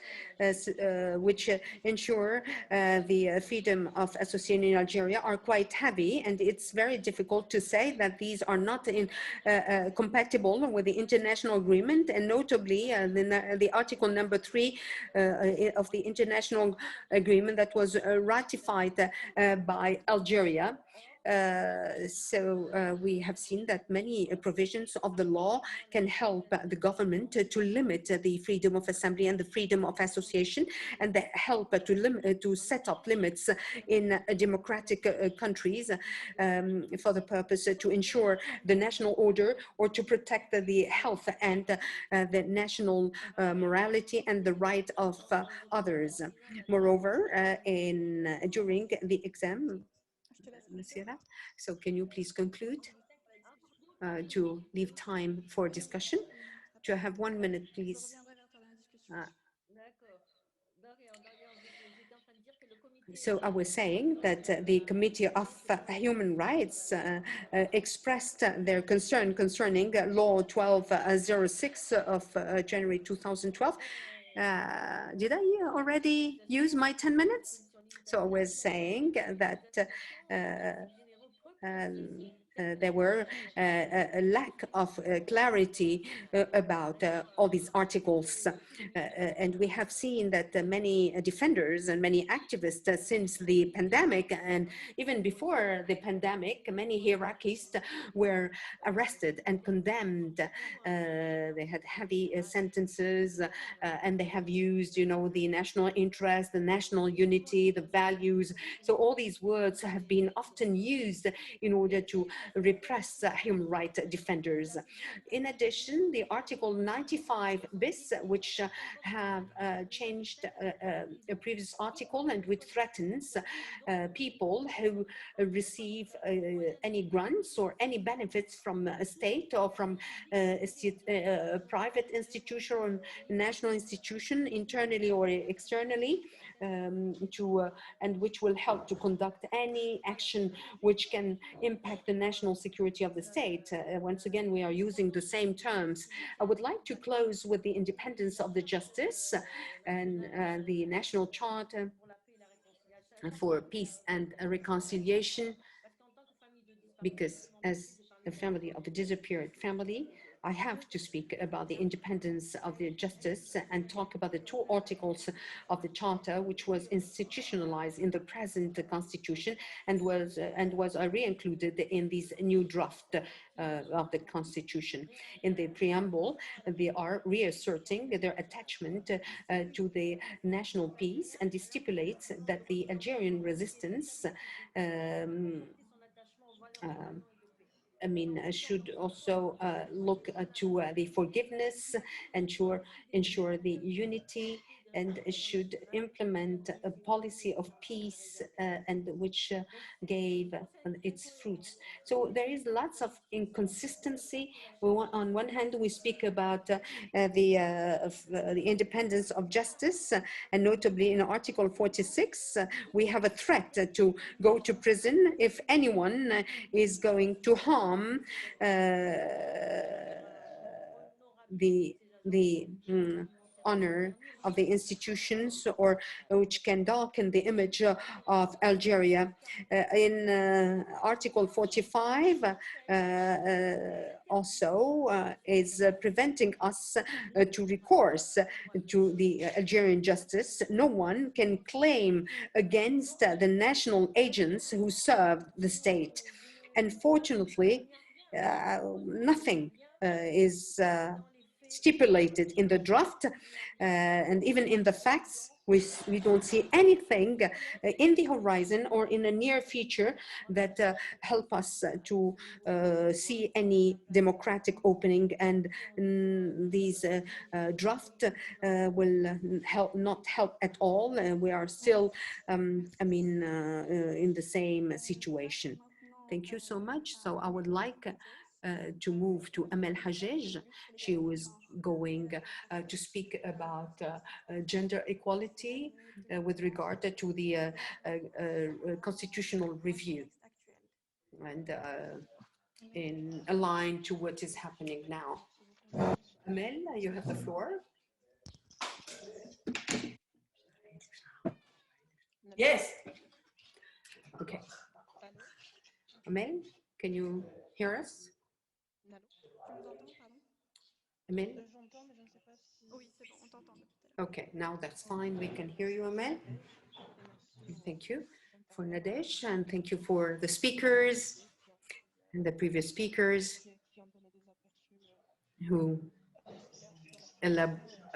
which ensure the freedom of association in Algeria are quite heavy, and it's very difficult to say that these are not compatible with the international agreement, and notably the article number 3 of the international agreement that was ratified by Algeria. We have seen that many provisions of the law can help the government to limit the freedom of assembly and the freedom of association, and they help to set up limits in democratic countries for the purpose to ensure the national order, or to protect the health and the national morality and the right of others. Moreover, during the exam, Nassera, so can you please conclude to leave time for discussion? Do I have 1 minute, please? So I was saying that the Committee of Human Rights expressed their concern concerning Law 1206 of January 2012. Did I already use my 10 minutes? So I was saying that there were a lack of clarity about all these articles. And we have seen that many defenders and many activists since the pandemic, and even before the pandemic, many Iraqis were arrested and condemned. They had heavy sentences, and they have used, you know, the national interest, the national unity, the values. So all these words have been often used in order to repress human rights defenders. In addition, the Article 95 bis, which have changed a previous article and which threatens people who receive any grants or any benefits from a state or from a private institution or national institution, internally or externally, and which will help to conduct any action which can impact the national security of the state. Once again, we are using the same terms. I would like to close with the independence of the justice and the National Charter for Peace and Reconciliation, because as a family of a disappeared family, I have to speak about the independence of the justice and talk about the two articles of the Charter, which was institutionalized in the present constitution and was re-included in this new draft of the constitution. In the preamble, they are reasserting their attachment to the national peace, and it stipulates that the Algerian resistance should also look to the forgiveness, ensure the unity, and should implement a policy of peace and which gave its fruits. So there is lots of inconsistency. On one hand, we speak about the independence of justice, and notably in Article 46, we have a threat to go to prison if anyone is going to harm the honor of the institutions, or which can darken the image of Algeria. In Article 45 also is preventing us to recourse to the Algerian justice. No one can claim against the national agents who served the state. And fortunately, nothing is stipulated in the draft, and even in the facts, we don't see anything in the horizon or in the near future that help us to see any democratic opening, and these draft will not help at all. We are still, in the same situation. Thank you so much. So I would like to move to Amel Hadjadj. She was going to speak about gender equality with regard to the constitutional review, and in line to what is happening now. Amel, you have the floor. Yes. Okay. Amel, can you hear us? Amel? Okay, now that's fine. We can hear you, Amel. Thank you for Nadège, and thank you for the speakers and the previous speakers who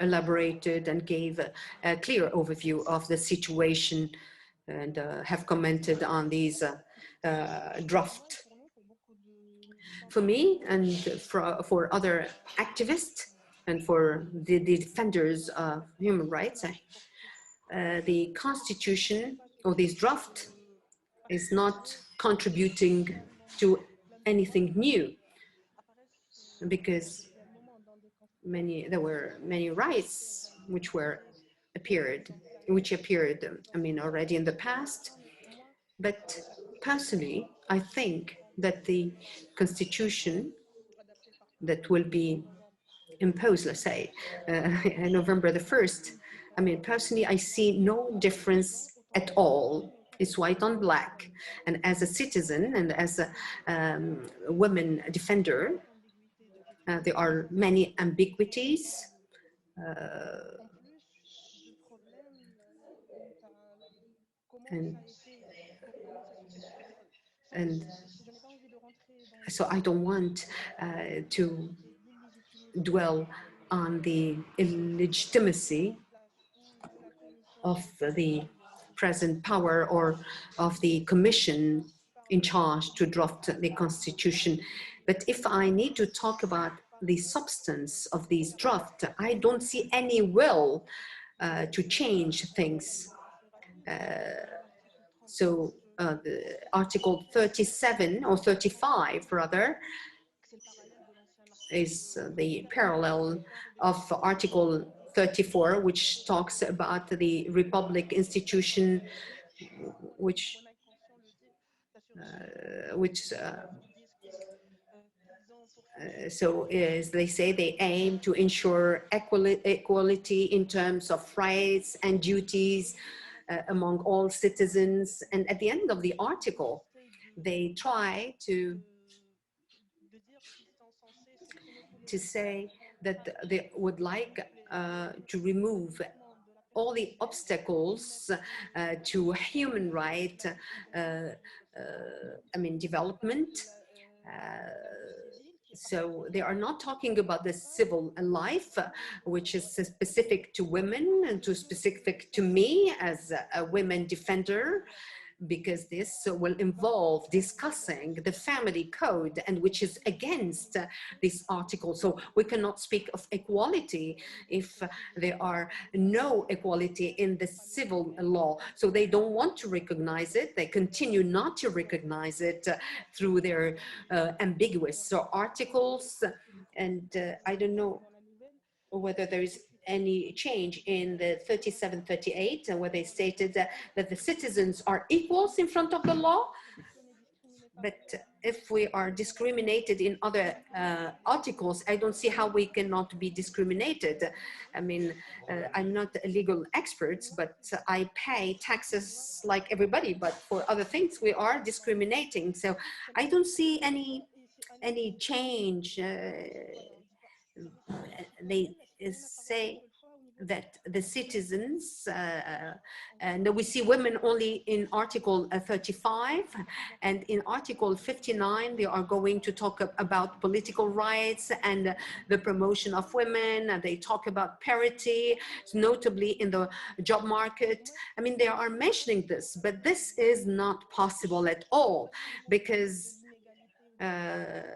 elaborated and gave a clear overview of the situation, and have commented on these draft. For me and for other activists and for the defenders of human rights, the constitution or this draft is not contributing to anything new, because there were many rights which appeared, already in the past. But personally, I think that the constitution that will be imposed, let's say, November the 1st, personally, I see no difference at all It's white on black. And as a citizen and as a woman defender, there are many ambiguities. And so I don't want to dwell on the illegitimacy of the present power or of the commission in charge to draft the constitution. But if I need to talk about the substance of these drafts, I don't see any will to change things. So the Article 37 or 35 rather is the parallel of Article 34, which talks about the Republic institution, so as they say, they aim to ensure equality in terms of rights and duties among all citizens. And at the end of the article, they try to say that they would like to remove all the obstacles to human right, development. So they are not talking about the civil life, which is specific to women and specific to me as a women defender, because this will involve discussing the family code, and which is against this article. So we cannot speak of equality if there are no equality in the civil law. So they don't want to recognize it. They continue not to recognize it through their ambiguous articles. And I don't know whether there is any change in the 37-38, where they stated that the citizens are equals in front of the law. But if we are discriminated in other articles, I don't see how we cannot be discriminated. I mean, I'm not a legal expert, but I pay taxes like everybody, but for other things we are discriminating. So I don't see any change. They say that the citizens, and we see women only in Article 35, and in Article 59 they are going to talk about political rights and the promotion of women, and they talk about parity, notably in the job market. I mean, they are mentioning this, but this is not possible at all, because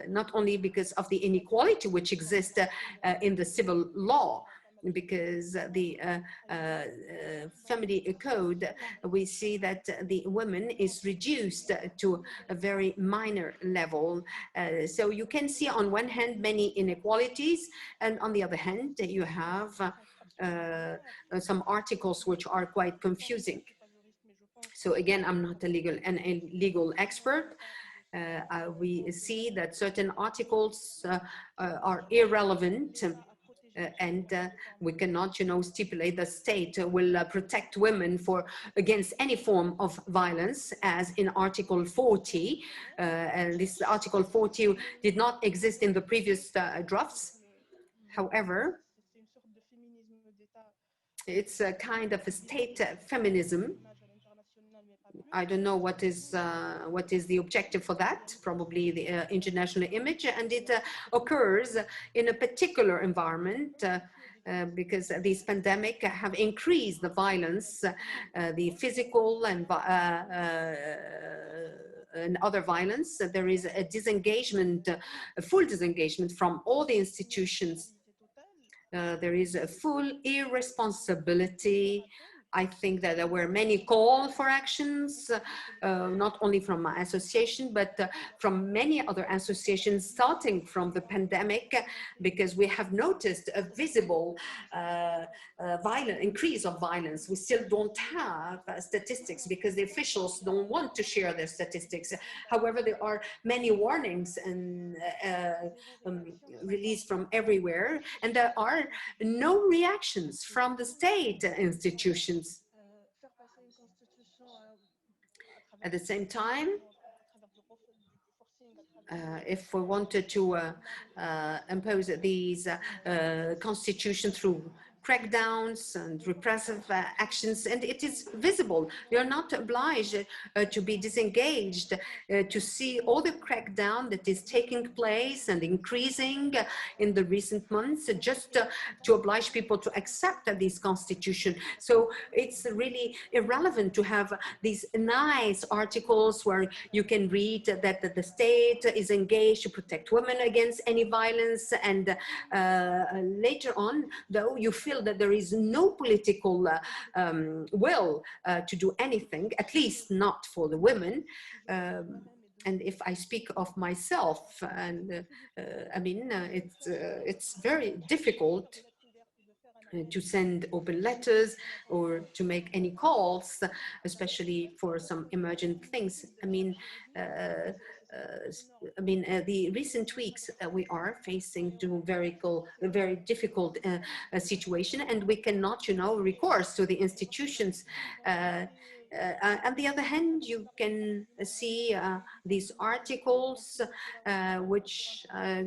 not only because of the inequality which exists in the civil law, because the family code, we see that the woman is reduced to a very minor level. So you can see on one hand many inequalities, and on the other hand you have some articles which are quite confusing. So again, I'm not a legal expert. We see that certain articles are irrelevant, and we cannot, stipulate the state will protect women against any form of violence, as in Article 40. And this Article 40 did not exist in the previous drafts. However, it's a kind of a state feminism. I don't know what is the objective for that, probably the international image, and it occurs in a particular environment because this pandemic have increased the violence, the physical and other violence. There is a disengagement, a full disengagement from all the institutions. There is a full irresponsibility. I think that there were many calls for actions, not only from my association, but from many other associations starting from the pandemic, because we have noticed a visible violent increase of violence. We still don't have statistics because the officials don't want to share their statistics. However, there are many warnings and released from everywhere, and there are no reactions from the state institutions. At the same time, if we wanted to impose these constitution through crackdowns and repressive actions, and it is visible. You're not obliged to be disengaged, to see all the crackdown that is taking place and increasing in the recent months, just to oblige people to accept this constitution. So it's really irrelevant to have these nice articles where you can read that the state is engaged to protect women against any violence, and later on, though, you feel that there is no political will to do anything, at least not for the women. And if I speak of myself, and I mean, it's very difficult to send open letters or to make any calls, especially for some emergent things. The recent weeks we are facing to a very difficult situation, and we cannot, recourse to the institutions. On the other hand, you can see these articles which are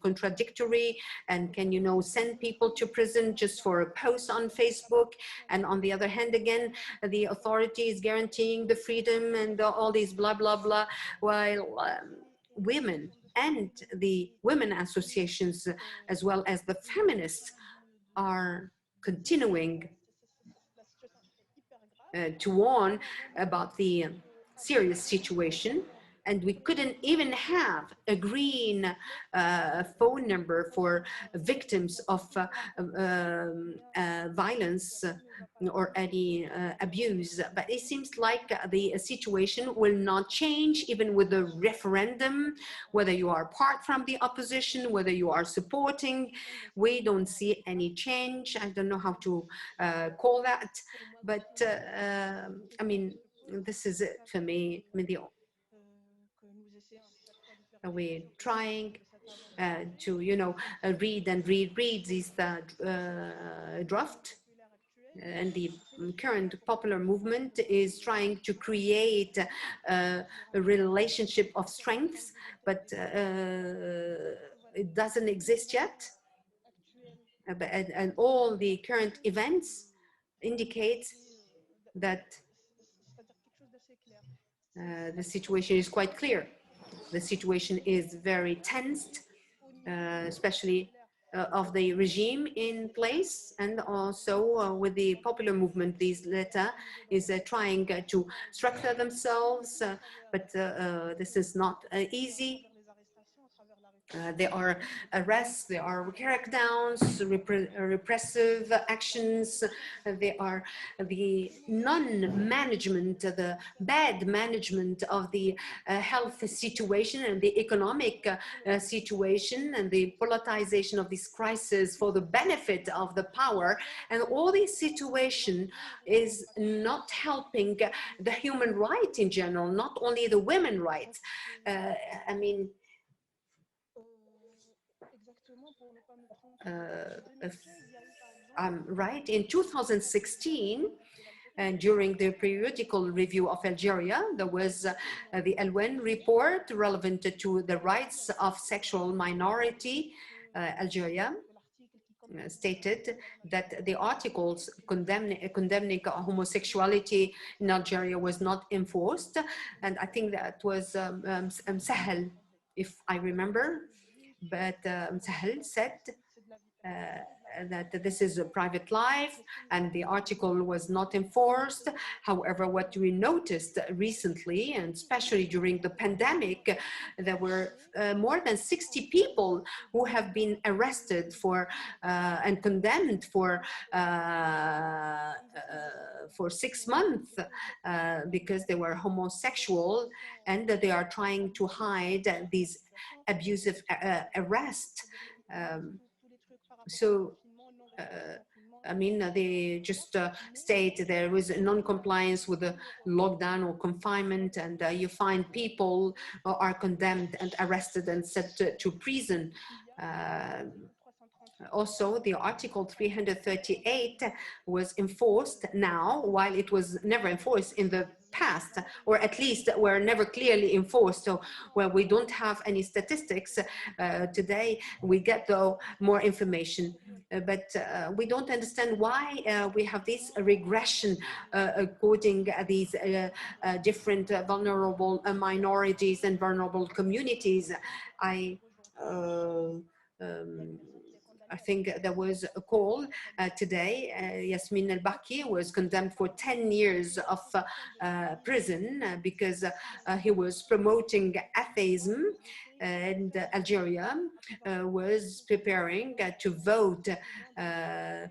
contradictory and can, send people to prison just for a post on Facebook. And on the other hand, again, the authorities guaranteeing the freedom and all these blah, blah, blah, while women and the women associations, as well as the feminists, are continuing to warn about the serious situation. And we couldn't even have a green phone number for victims of violence or any abuse. But it seems like the situation will not change even with the referendum, whether you are part from the opposition, whether you are supporting. We don't see any change. I don't know how to call that, but this is it for me. We're trying to, read and reread this draft, and the current popular movement is trying to create a relationship of strengths, but it doesn't exist yet. And all the current events indicate that the situation is quite clear. The situation is very tensed, especially of the regime in place, and also with the popular movement. This letter is trying to structure themselves, but this is not easy. There are arrests, there are crackdowns, repressive actions, there are the non-management, the bad management of the health situation and the economic situation, and the politicization of this crisis for the benefit of the power. And all this situation is not helping the human right in general, not only the women's rights. If I'm right, in 2016, and during the periodical review of Algeria, there was the Alwen report relevant to the rights of sexual minority. Algeria stated that the articles condemning homosexuality in Algeria was not enforced, and I think that was Sahel, if I remember. But Sahel said that this is a private life and the article was not enforced. However, what we noticed recently, and especially during the pandemic, there were more than 60 people who have been arrested for and condemned for 6 months because they were homosexual, and that they are trying to hide these abusive arrests. They just state there was non-compliance with the lockdown or confinement, and you find people are condemned and arrested and sent to prison. Also, the Article 338 was enforced now, while it was never enforced in the passed, or at least were never clearly enforced. So where we don't have any statistics today, we get though more information. But we don't understand why we have this regression according to these different vulnerable minorities and vulnerable communities. I think there was a call today. Yasmin El-Baki was condemned for 10 years of prison because he was promoting atheism, and Algeria was preparing to vote a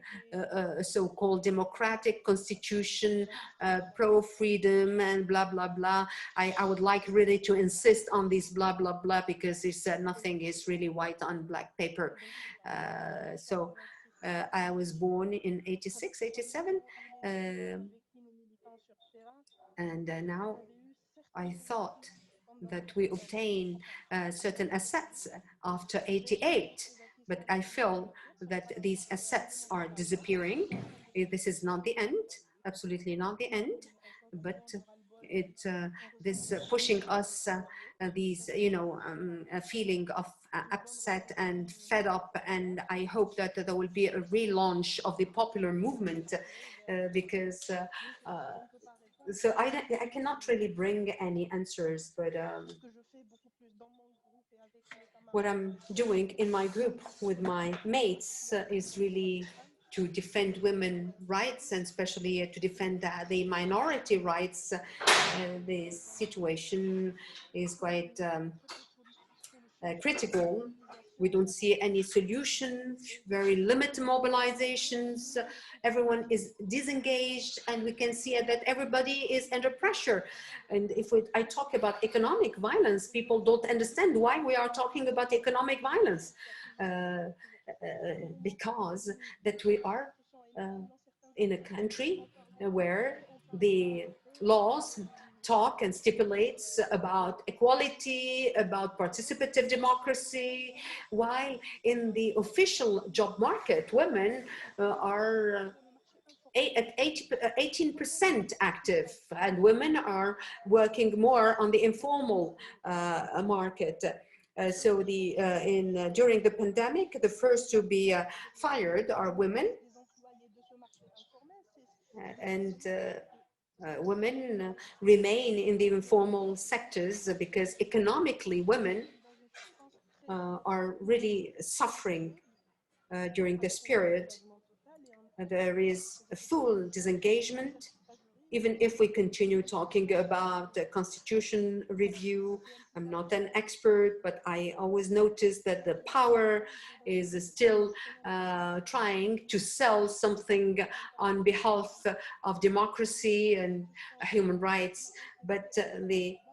so-called democratic constitution, pro-freedom and blah, blah, blah. I would like really to insist on this blah, blah, blah, because it's, nothing is really white on black paper. I was born in 86, 87, and now I thought that we obtain certain assets after 88, but I feel that these assets are disappearing. This is not the end, absolutely not the end, but this pushing us these, you know, a feeling of upset and fed up, and I hope that there will be a relaunch of the popular movement because so I cannot really bring any answers, but what I'm doing in my group with my mates is really to defend women's rights, and especially to defend the minority rights. The situation is quite critical. We don't see any solution, very limited mobilizations. Everyone is disengaged, and we can see that everybody is under pressure. And if I talk about economic violence, people don't understand why we are talking about economic violence. Because that we are in a country where the laws talk and stipulates about equality, about participative democracy, while in the official job market, women are at 18% active, and women are working more on the informal market. So during the pandemic, the first to be fired are women, and women remain in the informal sectors because economically women are really suffering during this period. There is a full disengagement. Even if we continue talking about the constitution review, I'm not an expert, but I always notice that the power is still trying to sell something on behalf of democracy and human rights. But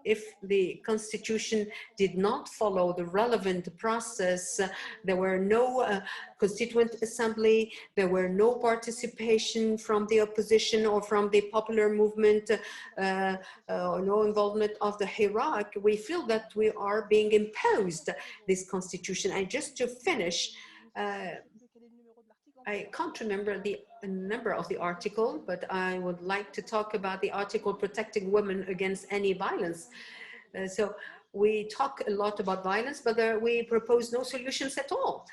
if the constitution did not follow the relevant process, there were no constituent assembly, there were no participation from the opposition or from the popular movement, no involvement of the Hirak, we feel that we are being imposed this constitution. And just to finish, I can't remember the number of the article, but I would like to talk about the article protecting women against any violence. So we talk a lot about violence, but we propose no solutions at all.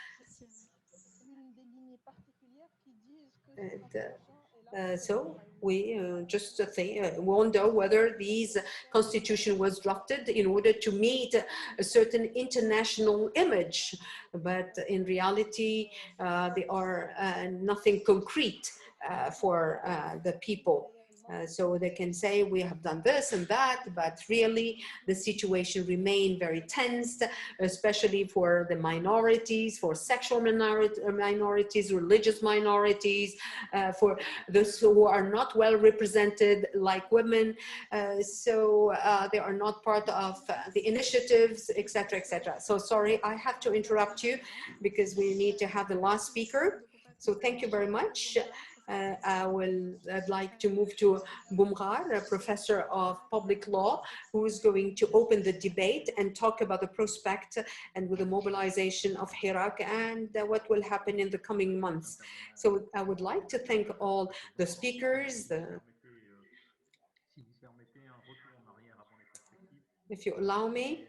And, so we just wonder whether this constitution was drafted in order to meet a certain international image, but in reality they are nothing concrete for the people. So they can say we have done this and that, but really the situation remains very tense, especially for the minorities, for sexual minorities, religious minorities, for those who are not well represented, like women. So they are not part of the initiatives, etc., etc. So sorry, I have to interrupt you because we need to have the last speaker. So thank you very much. I'd like to move to Boumghar, a professor of public law, who is going to open the debate and talk about the prospect and with the mobilization of Hirak and what will happen in the coming months. So I would like to thank all the speakers, If you allow me,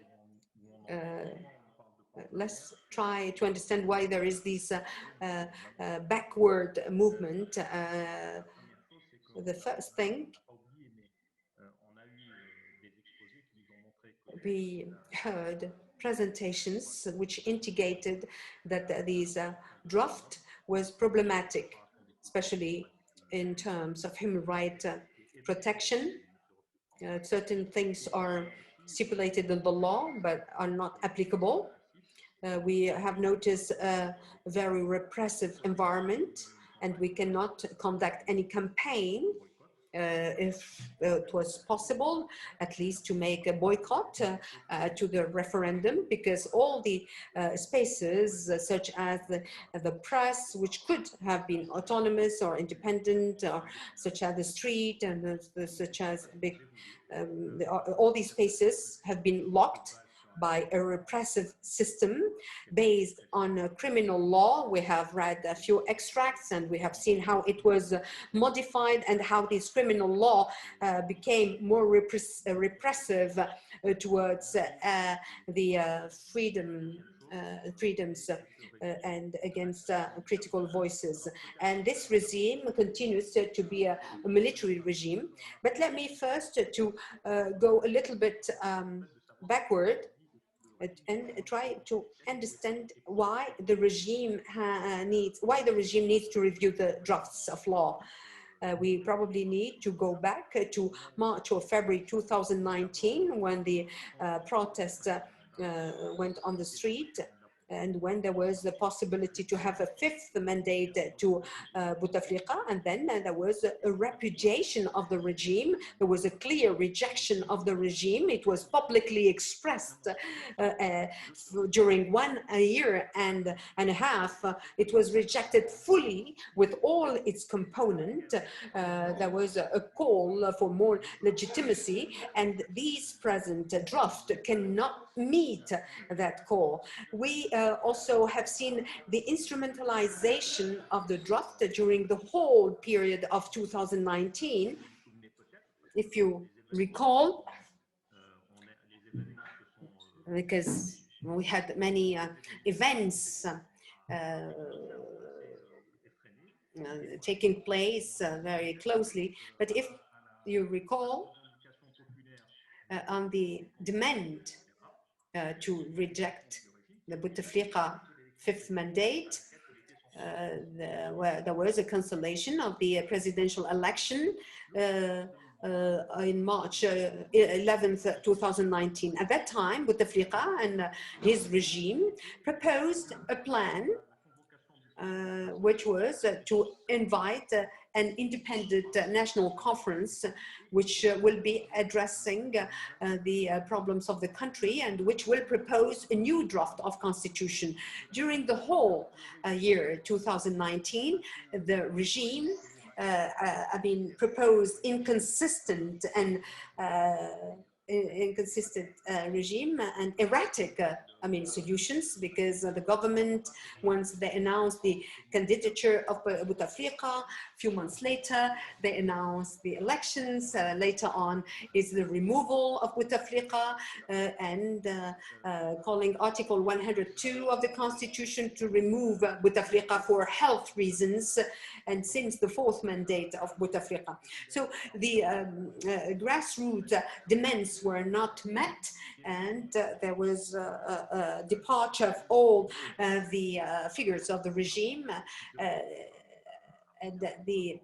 let's try to understand why there is this backward movement. The first thing, we heard presentations which indicated that this draft was problematic, especially in terms of human rights protection. Certain things are stipulated in the law but are not applicable. We have noticed a very repressive environment, and we cannot conduct any campaign if it was possible, at least to make a boycott to the referendum, because all the spaces such as the press, which could have been autonomous or independent, or such as the street and such as big, all these spaces have been locked by a repressive system based on a criminal law. We have read a few extracts and we have seen how it was modified and how this criminal law became more repressive towards the freedoms and against critical voices. And this regime continues to be a military regime. But let me first to go a little bit backward and try to understand why the regime needs to review the drafts of law. We probably need to go back to March or February 2019, when the protests went on the street, and when there was the possibility to have a fifth mandate to Bouteflika, and then there was a repudiation of the regime. There was a clear rejection of the regime. It was publicly expressed during 1 year and a half. It was rejected fully with all its components. There was a call for more legitimacy, and these present draft cannot meet that call. We also have seen the instrumentalization of the draft during the whole period of 2019. If you recall, because we had many events taking place very closely, but if you recall, on the demand to reject the Bouteflika fifth mandate, there was a cancellation of the presidential election in March 11th, 2019. At that time, Bouteflika and his regime proposed a plan which was to invite an independent national conference which will be addressing the problems of the country, and which will propose a new draft of constitution. During the whole year 2019, the regime proposed inconsistent regime and erratic solutions, because the government, once they announced the candidature of Bouteflika, a few months later they announced the elections, later on is the removal of Bouteflika, and calling Article 102 of the Constitution to remove Bouteflika for health reasons, and since the fourth mandate of Bouteflika. So the grassroots demands were not met, and there was a departure of all the figures of the regime, and they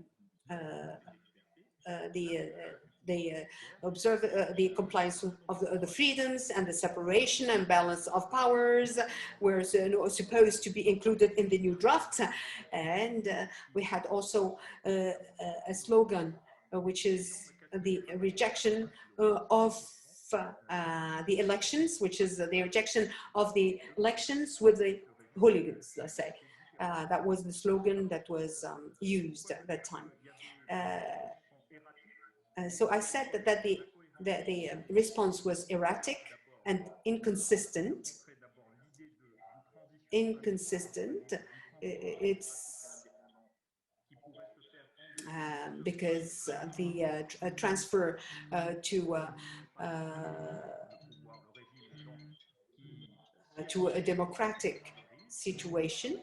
observe the compliance of the freedoms and the separation and balance of powers were supposed to be included in the new draft. And we had also a slogan, which is the rejection of the elections, which is the rejection of the elections with the hooligans, let's say. That was the slogan that was used at that time. So I said that the response was erratic and inconsistent. It's because the transfer to to a democratic situation.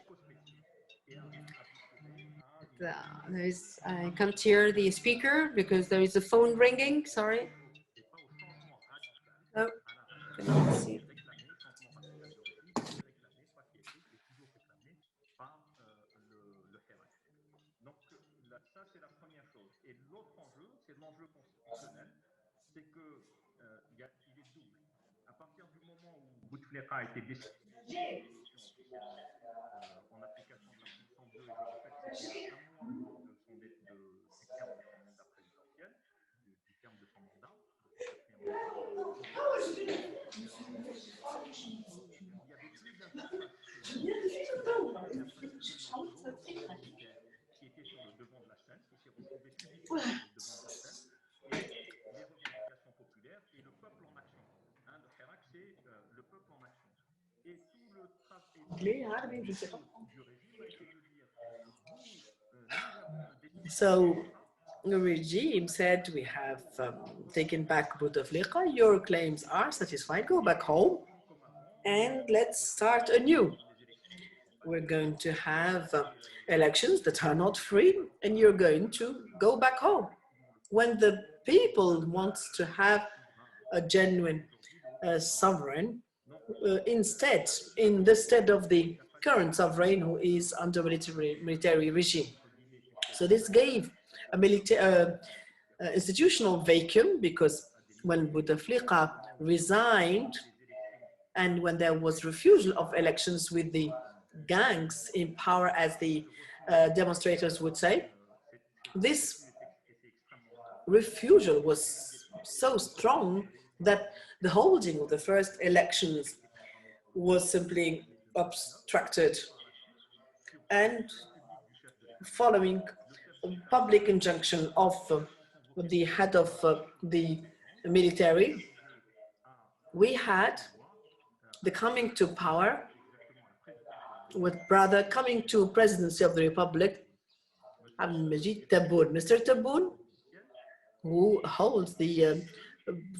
I can't hear the speaker because there is a phone ringing. Sorry. Oh, cannot see.
Bouteflika a été décidé en application de l'article 102 et je rappelle que c'était à un mois du terme de son mandat présidentiel, du terme de son mandat, de son quatrième mandat. Il y avait plus d'interface qui était sur le devant de la scène, qui s'est retrouvé subitement sur le devant de la scène, et les revendications populaires et le peuple en action. Hein, le Hirak, c'est le peuple en action. Et tout le travail du régime a été de dire,
So the regime said, we have taken back Bouteflika, your claims are satisfied, go back home and let's start anew. We're going to have elections that are not free and you're going to go back home. When the people want to have a genuine sovereign, in the stead of the current sovereign who is under military regime. So this gave a institutional vacuum, because when Bouteflika resigned and when there was refusal of elections with the gangs in power, as the demonstrators would say, this refusal was so strong that the holding of the first elections was simply obstructed. And following public injunction of the head of the military, we had the coming to power with brother coming to presidency of the Republic, Abdelmajid Tebboune. Mr. Tebboune, who holds the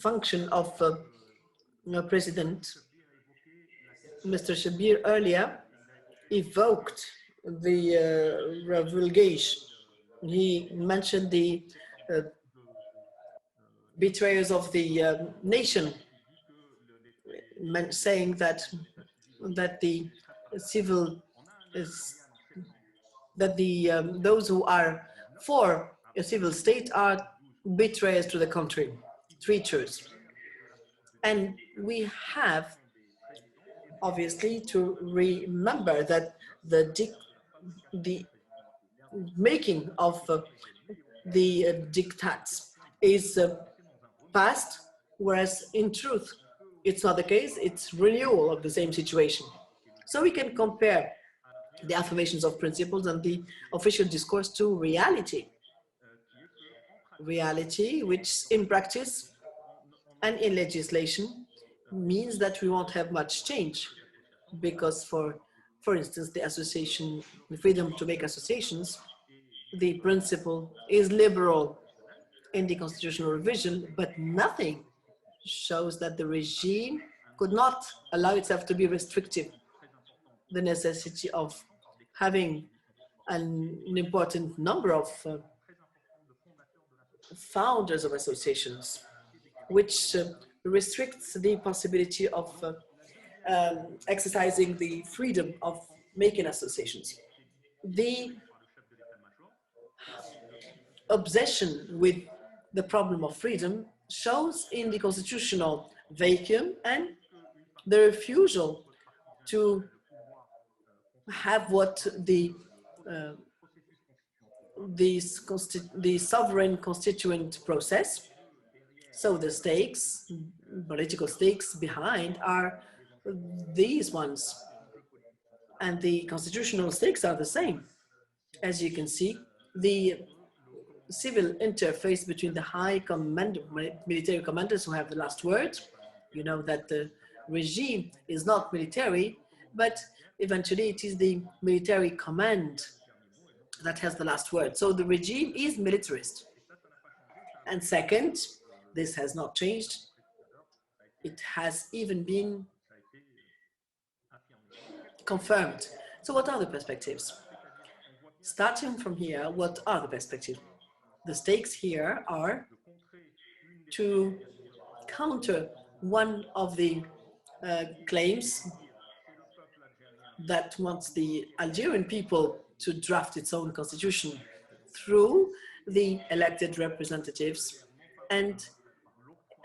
function of president. Mr. Shabir earlier evoked the revocation. He mentioned the betrayers of the nation, saying that the civil is that the those who are for a civil state are betrayers to the country, traitors. And we have obviously to remember that the making of the diktats is past, whereas in truth it's not the case, it's renewal of the same situation. So we can compare the affirmations of principles and the official discourse to reality. Reality, which in practice and in legislation means that we won't have much change, because for instance, the association, the freedom to make associations, the principle is liberal in the constitutional revision, but nothing shows that the regime could not allow itself to be restrictive. The necessity of having an important number of founders of associations, which restricts the possibility of exercising the freedom of making associations. The obsession with the problem of freedom shows in the constitutional vacuum and the refusal to have what the sovereign constituent process. So the stakes, political stakes behind are these ones. And the constitutional stakes are the same. As you can see, the civil interface between the high commander, military commanders who have the last word. You know that the regime is not military, but eventually it is the military command that has the last word. So the regime is militarist. And second, this has not changed. It has even been confirmed. So what are the perspectives? Starting from here, what are the perspectives? The stakes here are to counter one of the claims that wants the Algerian people to draft its own constitution through the elected representatives, and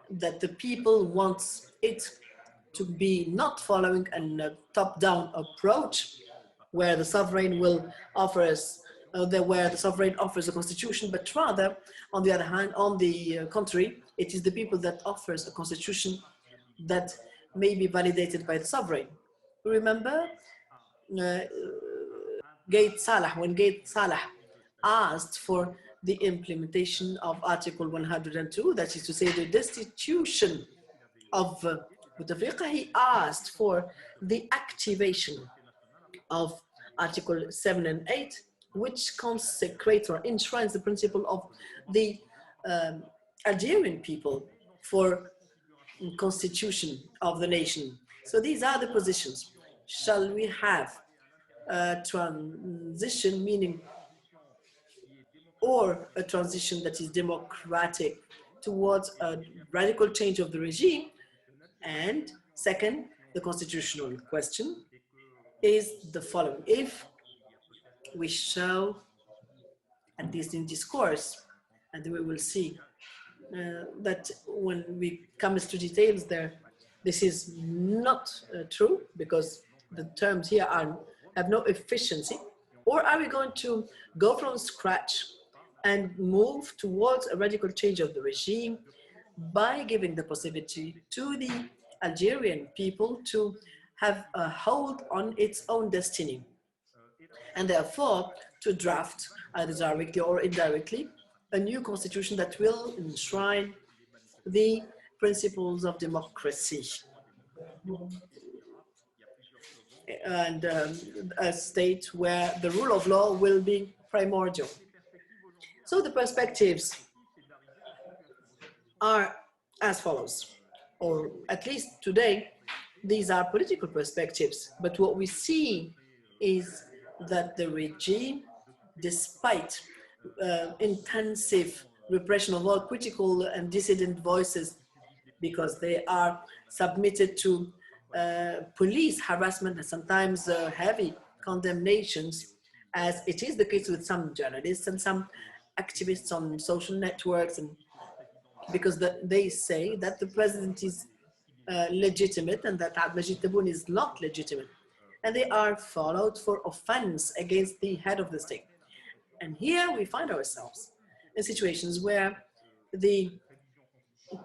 that the people wants it to be not following a top-down approach where the sovereign will offer us, where the sovereign offers a constitution, but rather, on the other hand, on the contrary, it is the people that offers a constitution that may be validated by the sovereign. Remember, when Gate Salah asked for the implementation of Article 102, that is to say the destitution of Bouteflika, he asked for the activation of Article 7 and 8, which consecrates or enshrines the principle of the Algerian people for constitution of the nation. So these are the positions. Shall we have a transition, meaning, or a transition that is democratic towards a radical change of the regime? And second, the constitutional question is the following. If we show, at least in discourse, and we will see that when we come to details there, this is not true, because the terms here have no efficiency. Or are we going to go from scratch and move towards a radical change of the regime by giving the possibility to the Algerian people to have a hold on its own destiny, and therefore to draft, either directly or indirectly, a new constitution that will enshrine the principles of democracy and a state where the rule of law will be primordial. So the perspectives are as follows, or at least today, these are political perspectives. But what we see is that the regime, despite intensive repression of all critical and dissident voices, because they are submitted to police harassment and sometimes heavy condemnations, as it is the case with some journalists and some activists on social networks, and because they say that the president is legitimate and that Hadjadj Tebboune is not legitimate, and they are followed for offense against the head of the state. And here we find ourselves in situations where the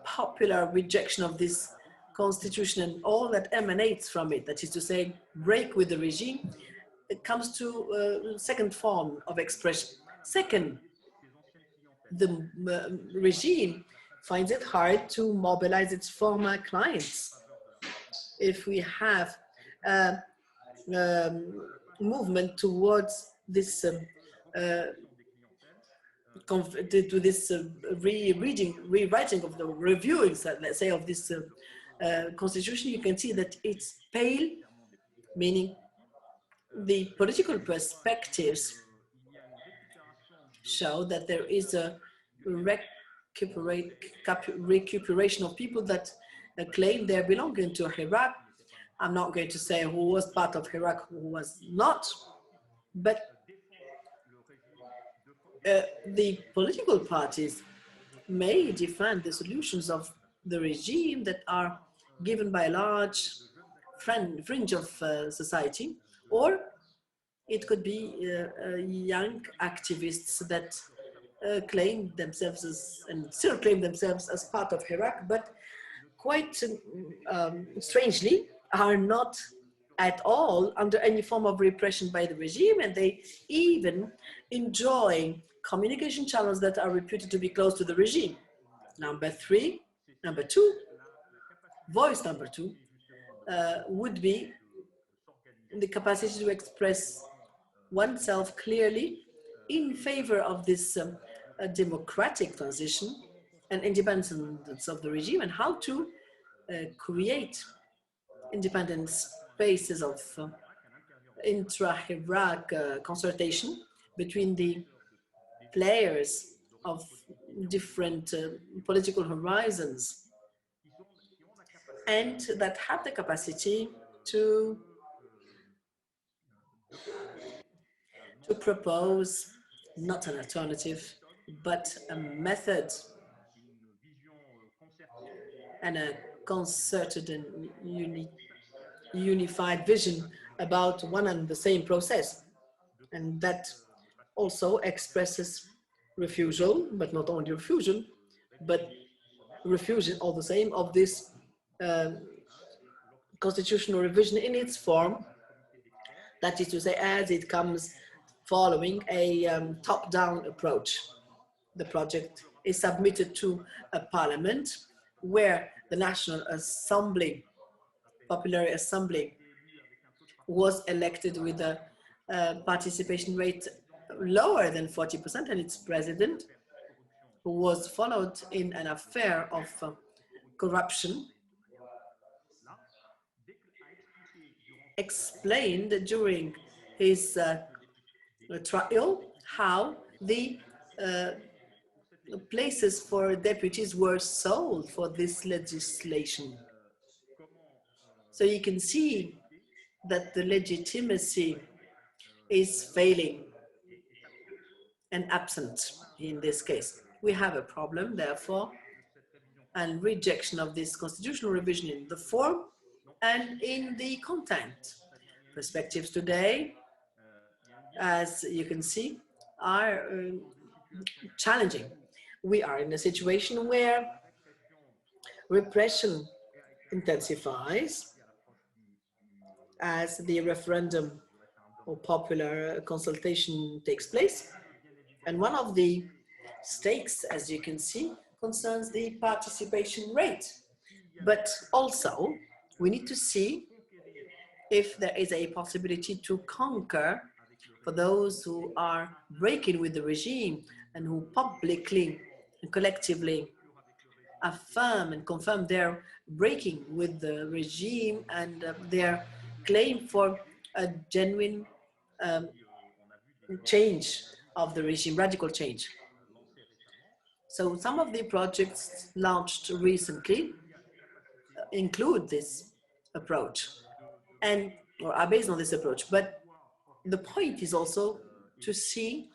popular rejection of this constitution and all that emanates from it, that is to say, break with the regime, it comes to a second form of expression. Second, the regime finds it hard to mobilize its former clients. If we have a movement towards this rewriting of the reviewing, let's say, of this constitution, you can see that it's pale, meaning the political perspectives show that there is a recuperation of people that claim they're belonging to Hirak. I'm not going to say who was part of Hirak, who was not, but the political parties may defend the solutions of the regime that are given by a large fringe of society, or it could be young activists that claim themselves as, and still claim themselves as part of Hirak, but quite strangely are not at all under any form of repression by the regime, and they even enjoy communication channels that are reputed to be close to the regime. Number two, voice number two, would be the capacity to express oneself clearly in favor of this democratic transition and independence of the regime, and how to create independent spaces of intra-Hirak consultation between the players of different political horizons, and that have the capacity to propose not an alternative, but a method and a concerted and unified vision about one and the same process. And that also expresses refusal, but not only refusal, but refusal all the same of this constitutional revision in its form, that is to say, as it comes following a top-down approach. The project is submitted to a parliament where the National Assembly, Popular Assembly, was elected with a participation rate lower than 40%, and its president, who was followed in an affair of corruption, explained during his trial how the places for deputies were sold for this legislation. So you can see that the legitimacy is failing and absent in this case. We have a problem, therefore, and rejection of this constitutional revision in the form and in the content. Perspectives today, as you can see, are challenging. We are in a situation where repression intensifies as the referendum or popular consultation takes place. And one of the stakes, as you can see, concerns the participation rate. But also, we need to see if there is a possibility to conquer for those who are breaking with the regime and who publicly and collectively affirm and confirm their breaking with the regime and their claim for a genuine change of the regime, radical change. So some of the projects launched recently include this approach and or are based on this approach. But the point is also to see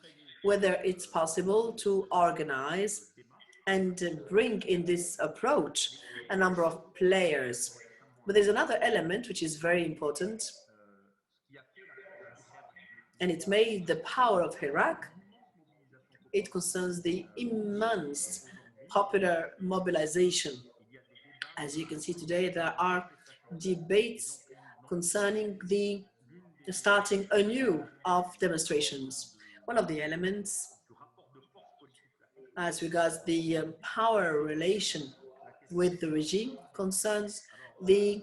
whether it's possible to organize and bring in this approach a number of players. But there's another element which is very important, and it made the power of Hirak. It concerns the immense popular mobilization. As you can see today, there are debates concerning the starting anew of demonstrations. One of the elements as regards the power relation with the regime concerns the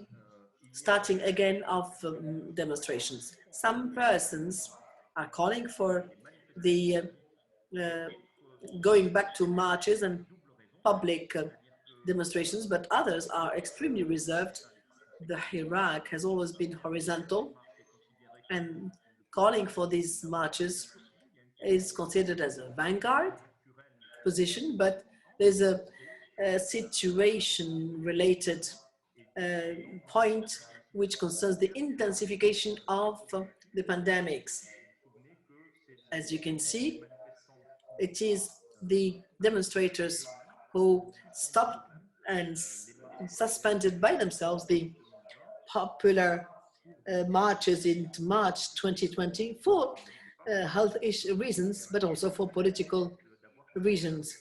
starting again of demonstrations. Some persons are calling for the going back to marches and public demonstrations, but others are extremely reserved. The Hirak has always been horizontal, and calling for these marches is considered as a vanguard position, but there's a situation-related point which concerns the intensification of the pandemics. As you can see, it is the demonstrators who stopped and suspended by themselves the popular marches in March 2020 for health reasons, but also for political reasons,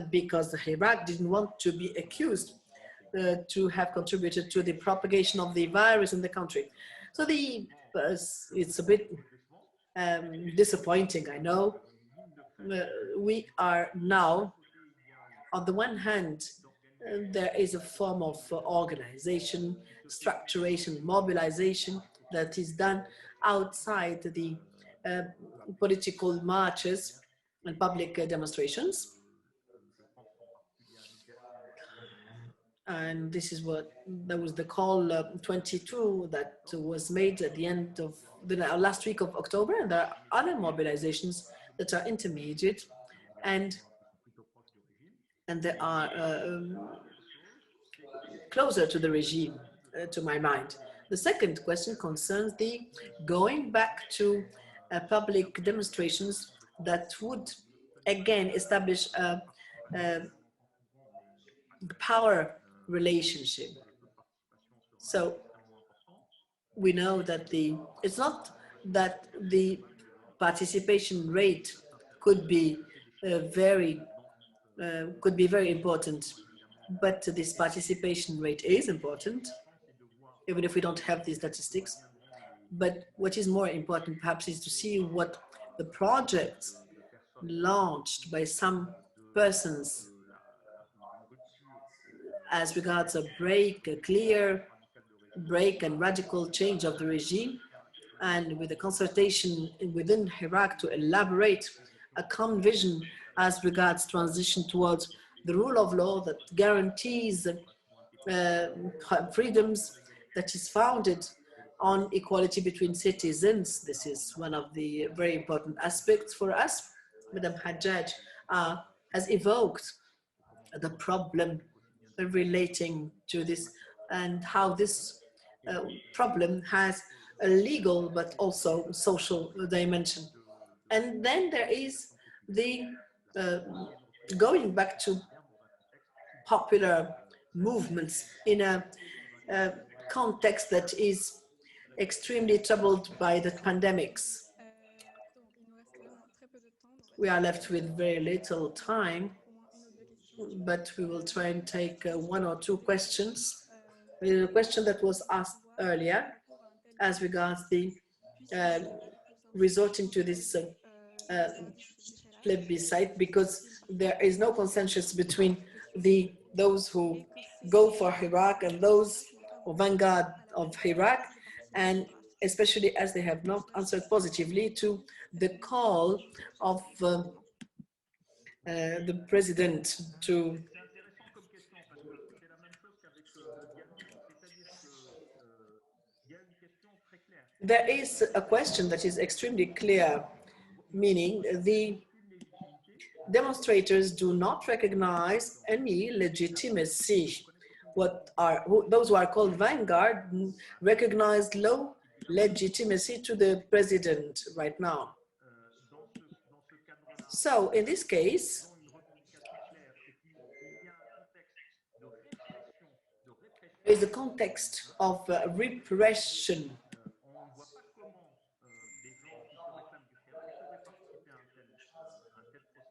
because Hirak didn't want to be accused to have contributed to the propagation of the virus in the country. So it's a bit disappointing, I know. We are now, on the one hand, there is a form of organization, structuration, mobilization that is done outside the political marches and public demonstrations. And this is what, that was the call 22 that was made at the end of the last week of October. And there are other mobilizations that are intermediate, and they are closer to the regime, to my mind. The second question concerns the going back to public demonstrations that would again establish a power relationship. So we know that it's not that the participation rate could be very important, but this participation rate is important, even if we don't have these statistics. But what is more important perhaps is to see what the projects launched by some persons as regards a clear break and radical change of the regime, and with a consultation within Hirak to elaborate a common vision as regards transition towards the rule of law that guarantees freedoms, that is founded on equality between citizens. This is one of the very important aspects for us. Madam Hadjadj has evoked the problem relating to this and how this problem has a legal but also social dimension. And then there is the going back to popular movements in a context that is extremely troubled by the pandemics. We are left with very little time, but we will try and take one or two questions. The question that was asked earlier as regards the resorting to this plebiscite, because there is no consensus between those who go for Hirak and those who vanguard of Hirak, and especially as they have not answered positively to the call of the president to there is a question that is extremely clear, meaning the demonstrators do not recognize any legitimacy. Those who are called vanguard recognize low legitimacy to the president right now. So in this case, there is a context of repression.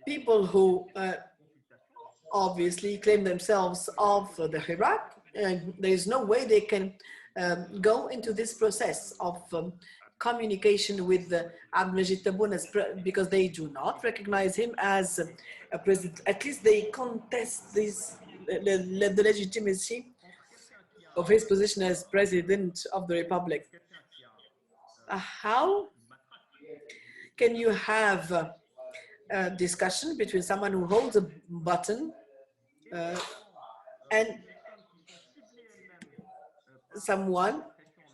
People who obviously claim themselves of the Hirak, and there is no way they can go into this process of communication with Abdelmajid Tebboune because they do not recognize him as a president. At least they contest this, the legitimacy of his position as president of the Republic. How can you have a discussion between someone who holds a button and someone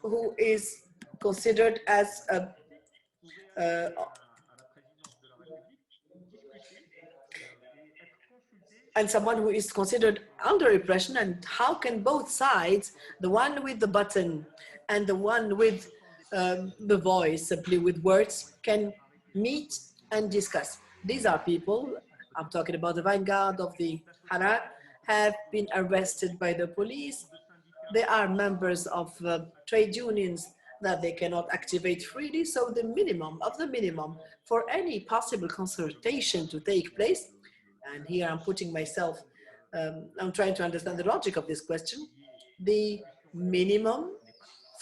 who is considered as and someone who is considered under repression? And how can both sides, the one with the button and the one with the voice, simply with words, can meet and discuss? These are people, I'm talking about the vanguard of the Hirak, have been arrested by the police. They are members of trade unions that they cannot activate freely. So the minimum of the minimum for any possible consultation to take place, and here I'm putting myself, I'm trying to understand the logic of this question, the minimum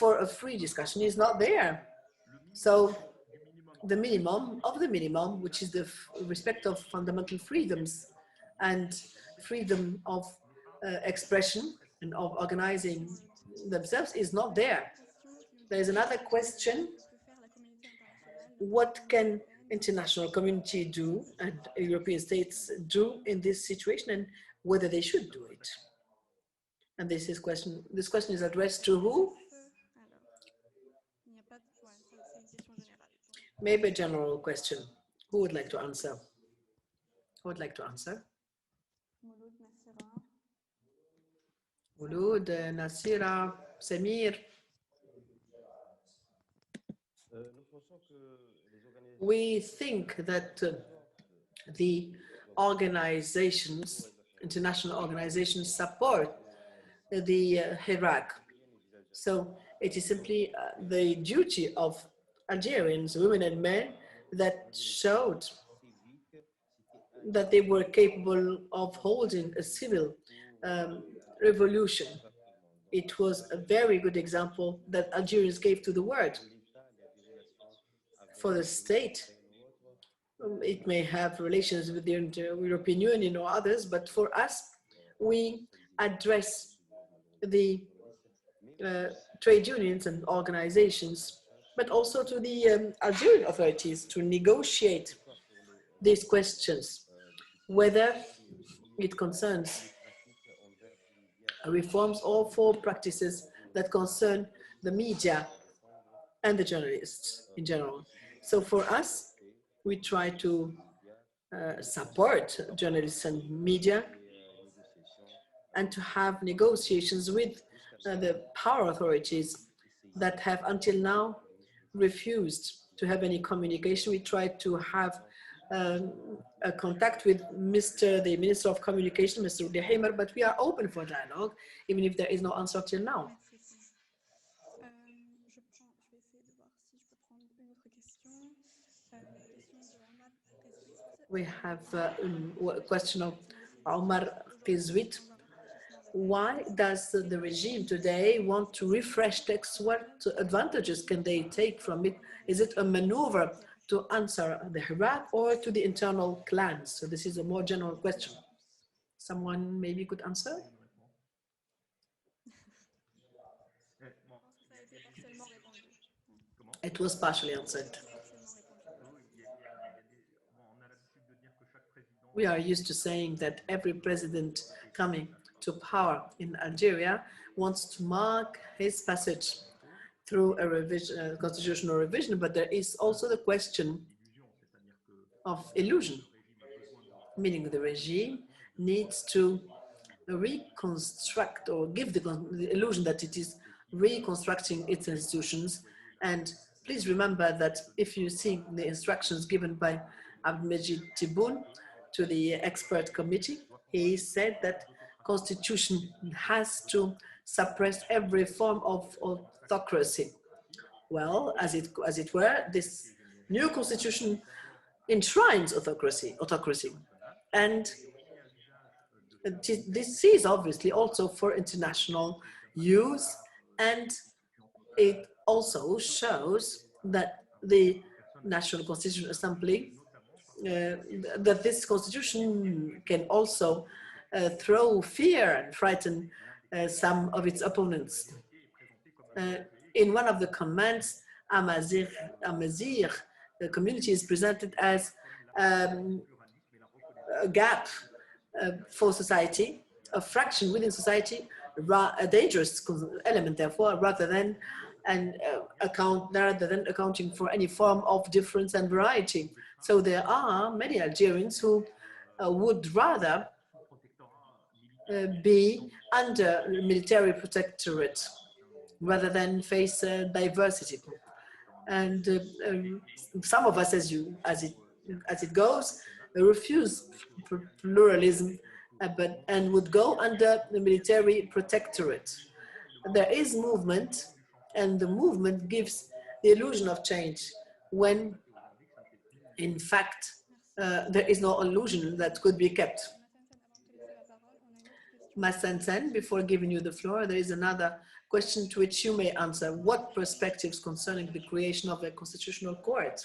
for a free discussion is not there. So the minimum of the minimum, which is the respect of fundamental freedoms and freedom of expression and of organizing themselves, is not there. There is another question: what can international community do and European states do in this situation, and whether they should do it? And this question is addressed to who? Maybe a general question. Who would like to answer? Who would like to answer? Mouloud, Nassera, Samir. We think that the organizations, international organizations, support the Hirak. So it is simply the duty of Algerians, women and men, that showed that they were capable of holding a civil revolution. It was a very good example that Algerians gave to the world. For the state, it may have relations with the European Union or others, but for us, we address the trade unions and organizations, but also to the Algerian authorities to negotiate these questions, whether it concerns reforms or for practices that concern the media and the journalists in general. So for us, we try to support journalists and media and to have negotiations with the power authorities that have until now refused to have any communication. We tried to have a contact with the Minister of Communication, Mr. Lahmar, but we are open for dialogue, even if there is no answer till now. We have a question of Omar Qizwit. Why does the regime today want to refresh text? What advantages can they take from it? Is it a maneuver to answer the Hirak or to the internal clans? So this is a more general question. Someone maybe could answer? It was partially answered. We are used to saying that every president coming to power in Algeria wants to mark his passage through a revision, constitutional revision, but there is also the question of illusion, meaning the regime needs to reconstruct or give the illusion that it is reconstructing its institutions. And please remember that if you see the instructions given by Abdelmejid Tebboune to the expert committee, he said that constitution has to suppress every form of autocracy. Well, as it were, this new constitution enshrines autocracy. And this is obviously also for international use, and it also shows that the National Constitutional Assembly, that this constitution can also throw fear and frighten some of its opponents. In one of the comments, Amazigh, the community is presented as a gap for society, a fraction within society, a dangerous element, therefore, rather than accounting for any form of difference and variety. So there are many Algerians who would rather be under military protectorate rather than face diversity. And some of us, as it goes, refuse pluralism, and would go under the military protectorate. There is movement, and the movement gives the illusion of change when, in fact, there is no illusion that could be kept. Massensen, before giving you the floor, there is another question to which you may answer. What perspectives concerning the creation of a constitutional court?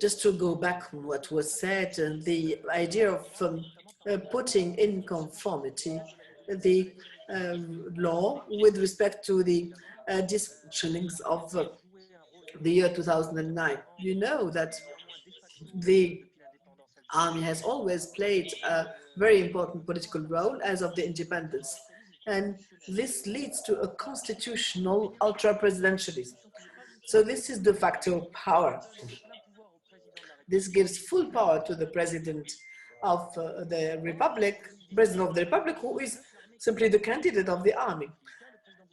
Just to go back on what was said, the idea of putting in conformity the law with respect to the dysfunctionings of the year 2009. You know that the army has always played a very important political role as of the independence. And this leads to a constitutional ultra-presidentialism. So this is de facto power. This gives full power to the president of the republic, president of the republic, who is simply the candidate of the army.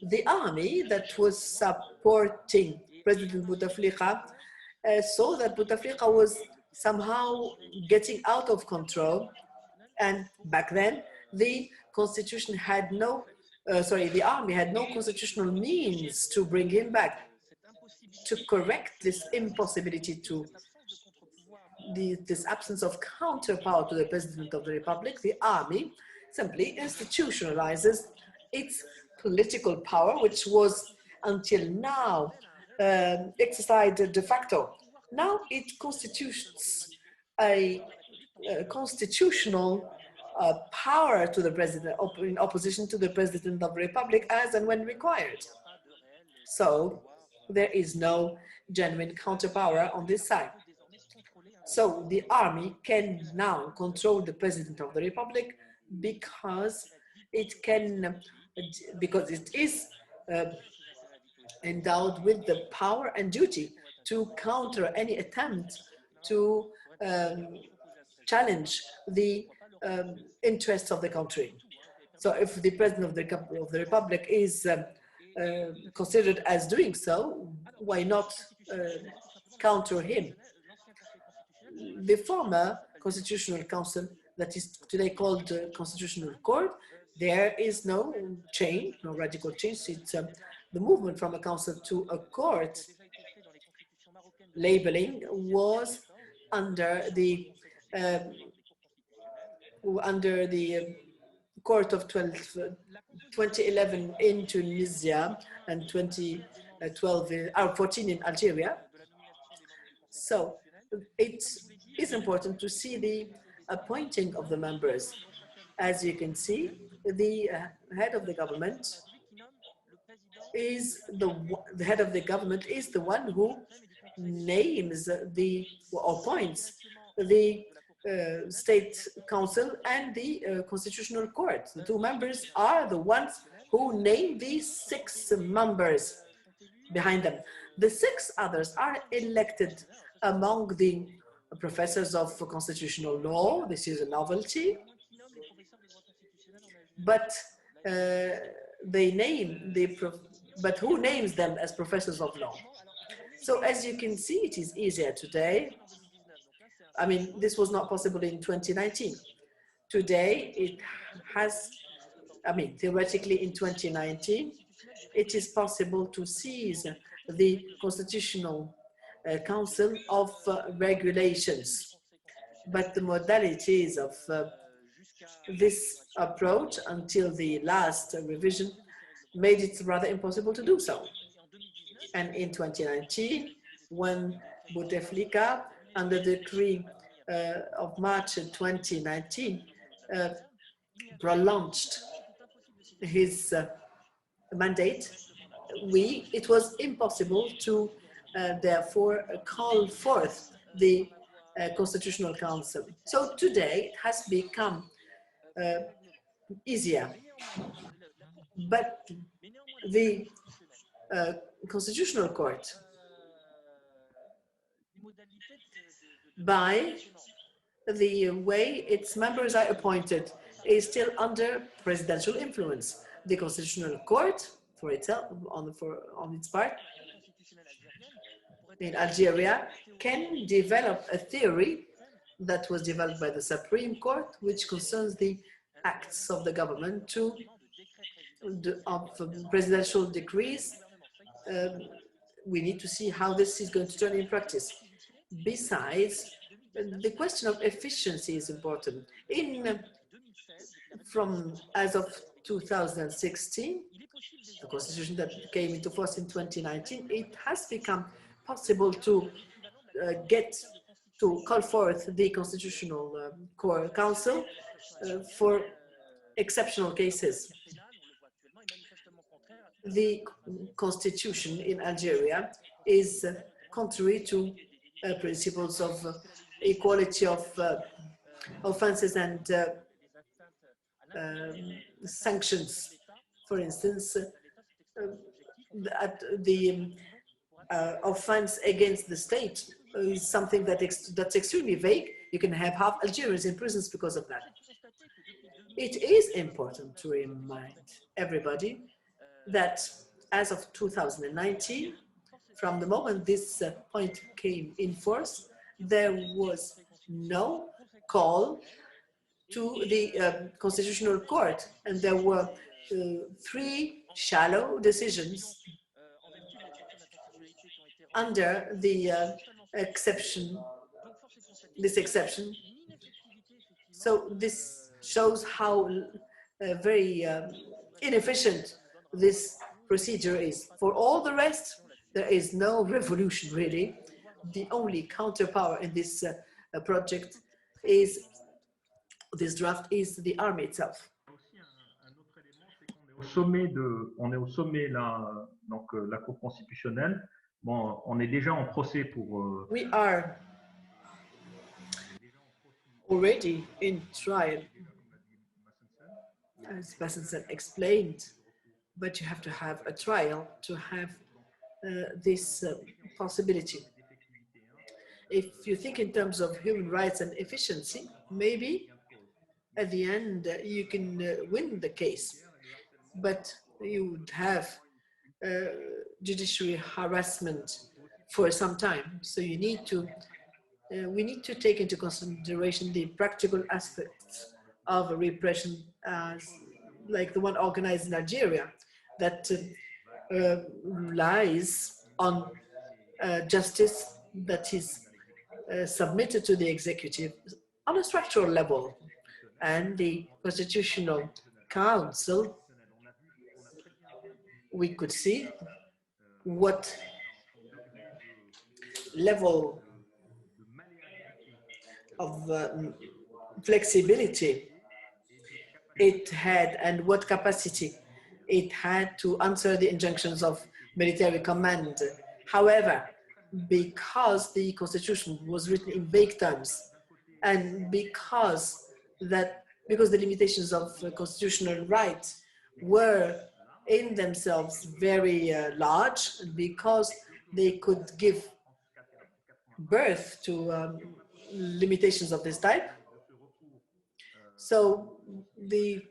The army that was supporting President Bouteflika saw that Bouteflika was somehow getting out of control. And back then, the constitution had no, the army had no constitutional means to bring him back. To correct this impossibility to this absence of counterpower to the president of the republic, the army simply institutionalizes its political power, which was until now exercised de facto. Now it constitutes a constitutional power to the president, in opposition to the president of the republic as and when required. So there is no genuine counterpower on this side. So the army can now control the president of the republic because it is endowed with the power and duty to counter any attempt to challenge the interests of the country. So if the president of the republic is considered as doing so, why not counter him? The former Constitutional Council, that is today called Constitutional Court, there is no change, no radical change. It's the movement from a council to a court labeling was under the Court of 2011 in Tunisia and 2014 in Algeria. So it is important to see the appointing of the members. As you can see, the head of the government is the one who names or appoints the State Council and the Constitutional Court. The two members are the ones who name the 6 members behind them. The 6 others are elected among the professors of constitutional law. This is a novelty, but but who names them as professors of law? So as you can see, it is easier today. I mean, this was not possible in 2019. Today, it has, theoretically in 2019, it is possible to seize the Constitutional Council of Regulations. But the modalities of this approach until the last revision made it rather impossible to do so. And in 2019, when Bouteflika, under the decree of March 2019, prolonged his mandate, it was impossible to therefore call forth the Constitutional Council. So today it has become easier. But the Constitutional Court, by the way its members are appointed, is still under presidential influence. The Constitutional Court, for itself, on its part, in Algeria, can develop a theory that was developed by the Supreme Court, which concerns the acts of the government of presidential decrees. We need to see how this is going to turn in practice. Besides, the question of efficiency is important. As of 2016, the constitution that came into force in 2019, it has become possible to call forth the Constitutional Council for exceptional cases. The constitution in Algeria is contrary to principles of equality of offenses and sanctions. For instance, the offense against the state is something that's extremely vague. You can have half Algerians in prisons because of that. It is important to remind everybody that as of 2019, from the moment this point came in force, there was no call to the Constitutional Court, and there were 3 shallow decisions under the exception. So this shows how very inefficient this procedure is. For all the rest, there is no revolution really. The only counterpower in this project is, this draft, is the army itself.
On est au sommet là, donc la Cour constitutionnelle. Bon, on est déjà en procès pour.
We are already in trial, as Massensen explained, but you have to have a trial to have this possibility. If you think in terms of human rights and efficiency, maybe at the end you can win the case, but you would have judiciary harassment for some time. So you need to, we need to take into consideration the practical aspects of repression, like the one organized in Algeria, that relies on justice that is submitted to the executive on a structural level. And the Constitutional Council, we could see what level of flexibility it had and what capacity it had to answer the injunctions of military command. However, because the constitution was written in vague terms, and because the limitations of constitutional rights were in themselves very large, because they could give birth to limitations of this type. So the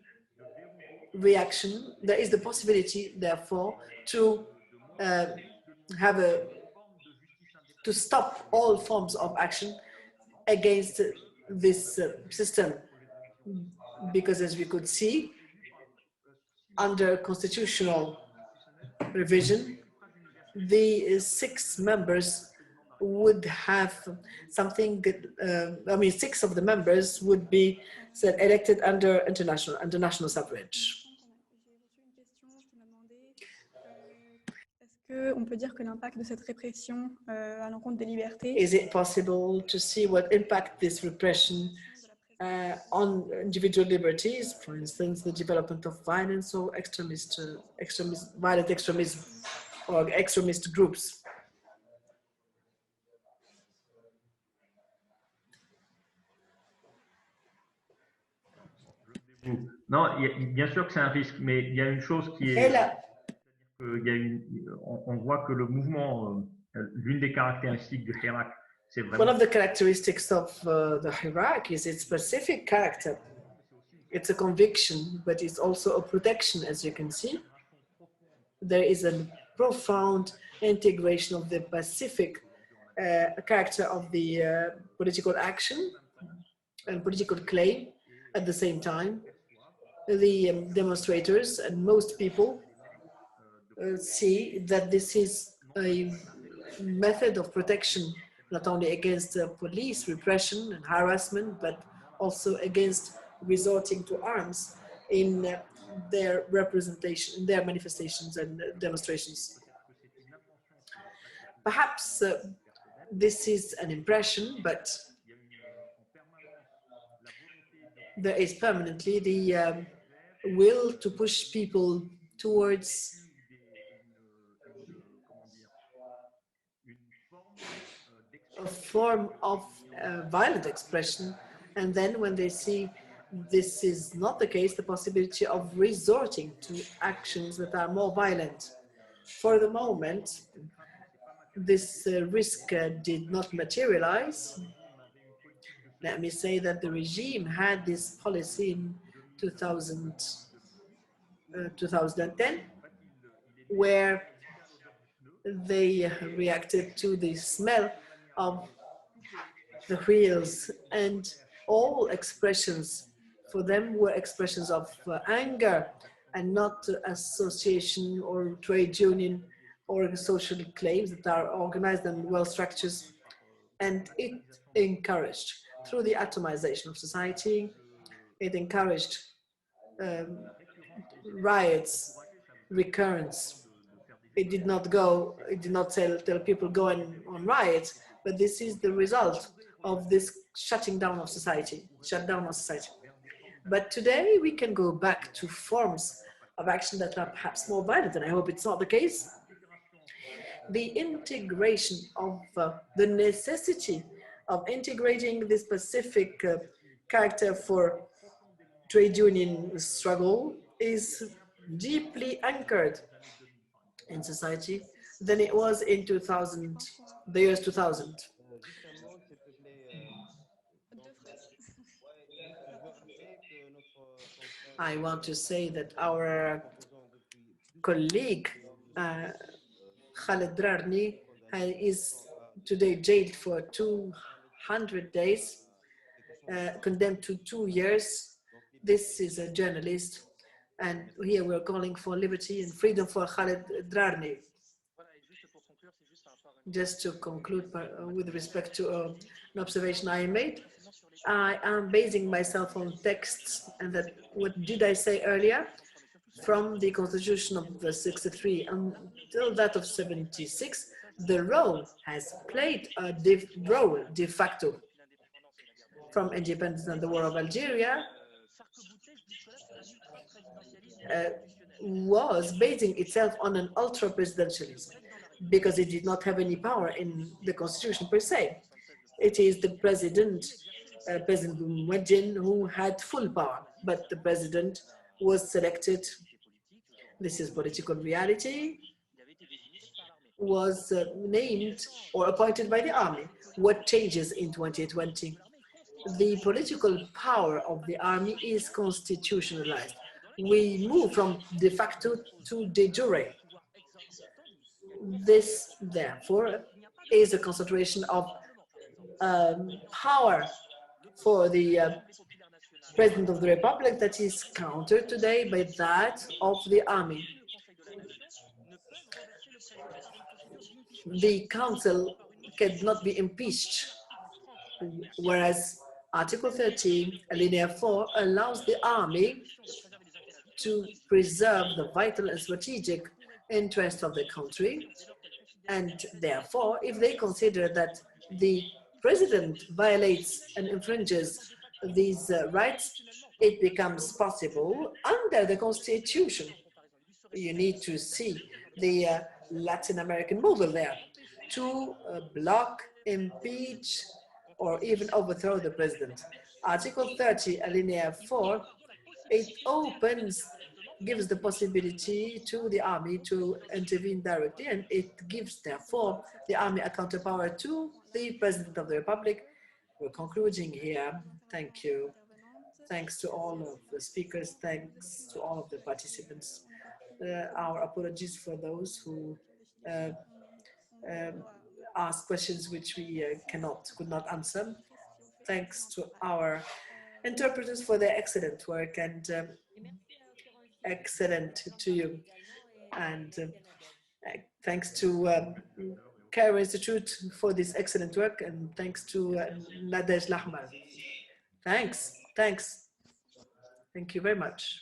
reaction, there is the possibility, therefore, to to stop all forms of action against this system, because as we could see, under constitutional revision, the 6 members would have something, 6 of the members would be elected under national suffrage.
On peut dire que l'impact de cette répression à l'encontre des libertés.
Is it possible to see what impact this repression on individual liberties, for instance, the development of violence or violent extremism or extremist groups?
Non, bien sûr que c'est un risque, mais il y a une chose qui est... on voit que le mouvement, l'une des caractéristiques du Hirak, c'est vraiment...
One of the characteristics of the Hirak is its specific character. It's a conviction, but it's also a protection, as you can see. There is a profound integration of the pacific character of the political action and political claim at the same time. The demonstrators and most people see that this is a method of protection, not only against police repression and harassment, but also against resorting to arms in their representation, in their manifestations and demonstrations. Perhaps this is an impression, but there is permanently the will to push people towards a form of violent expression And then when they see this is not the case, the possibility of resorting to actions that are more violent. For the moment, this risk did not materialize. Let me say that the regime had this policy in 2010, where they reacted to the smell of the wheels, and all expressions for them were expressions of anger and not association or trade union or social claims that are organized and well structured. And it encouraged, through the atomization of society, it encouraged riots, recurrence. It did not tell people go on riots, but this is the result of this shutdown of society. But today we can go back to forms of action that are perhaps more violent, and I hope it's not the case. The integration of the necessity of integrating this specific character for trade union struggle is deeply anchored in society than it was in the years 2000. I want to say that our colleague Khaled Drarni is today jailed for 200 days, condemned to 2 years. This is a journalist, and here we're calling for liberty and freedom for Khaled Drarni. Just to conclude with respect to an observation I made, I am basing myself on texts, and that what did I say earlier? From the constitution of the 63 until that of 76, the role has played a role de facto. From independence and the war of Algeria, was basing itself on an ultra-presidentialism, because it did not have any power in the constitution per se. It is the President Boumghar, who had full power, but the president was selected, this is political reality, was named or appointed by the army. What changes in 2020? The political power of the army is constitutionalized. We move from de facto to de jure. This, therefore, is a concentration of power for the President of the Republic that is countered today by that of the army. The council cannot be impeached, whereas Article 13, alinea 4, allows the army to preserve the vital and strategic interest of the country. And therefore, if they consider that the president violates and infringes these rights, it becomes possible under the constitution. You need to see the Latin American model there to block, impeach, or even overthrow the president. Article 30, alinea 4, it gives the possibility to the army to intervene directly, and it gives, therefore, the army a counterpower to the President of the Republic. We're concluding here. Thank you. Thanks to all of the speakers. Thanks to all of the participants. Our apologies for those who asked questions which we could not answer. Thanks to our interpreters for their excellent work, and excellent to you. And thanks to Cairo Institute for this excellent work, and thanks to Nadège Lahmar. Thanks. Thank you very much.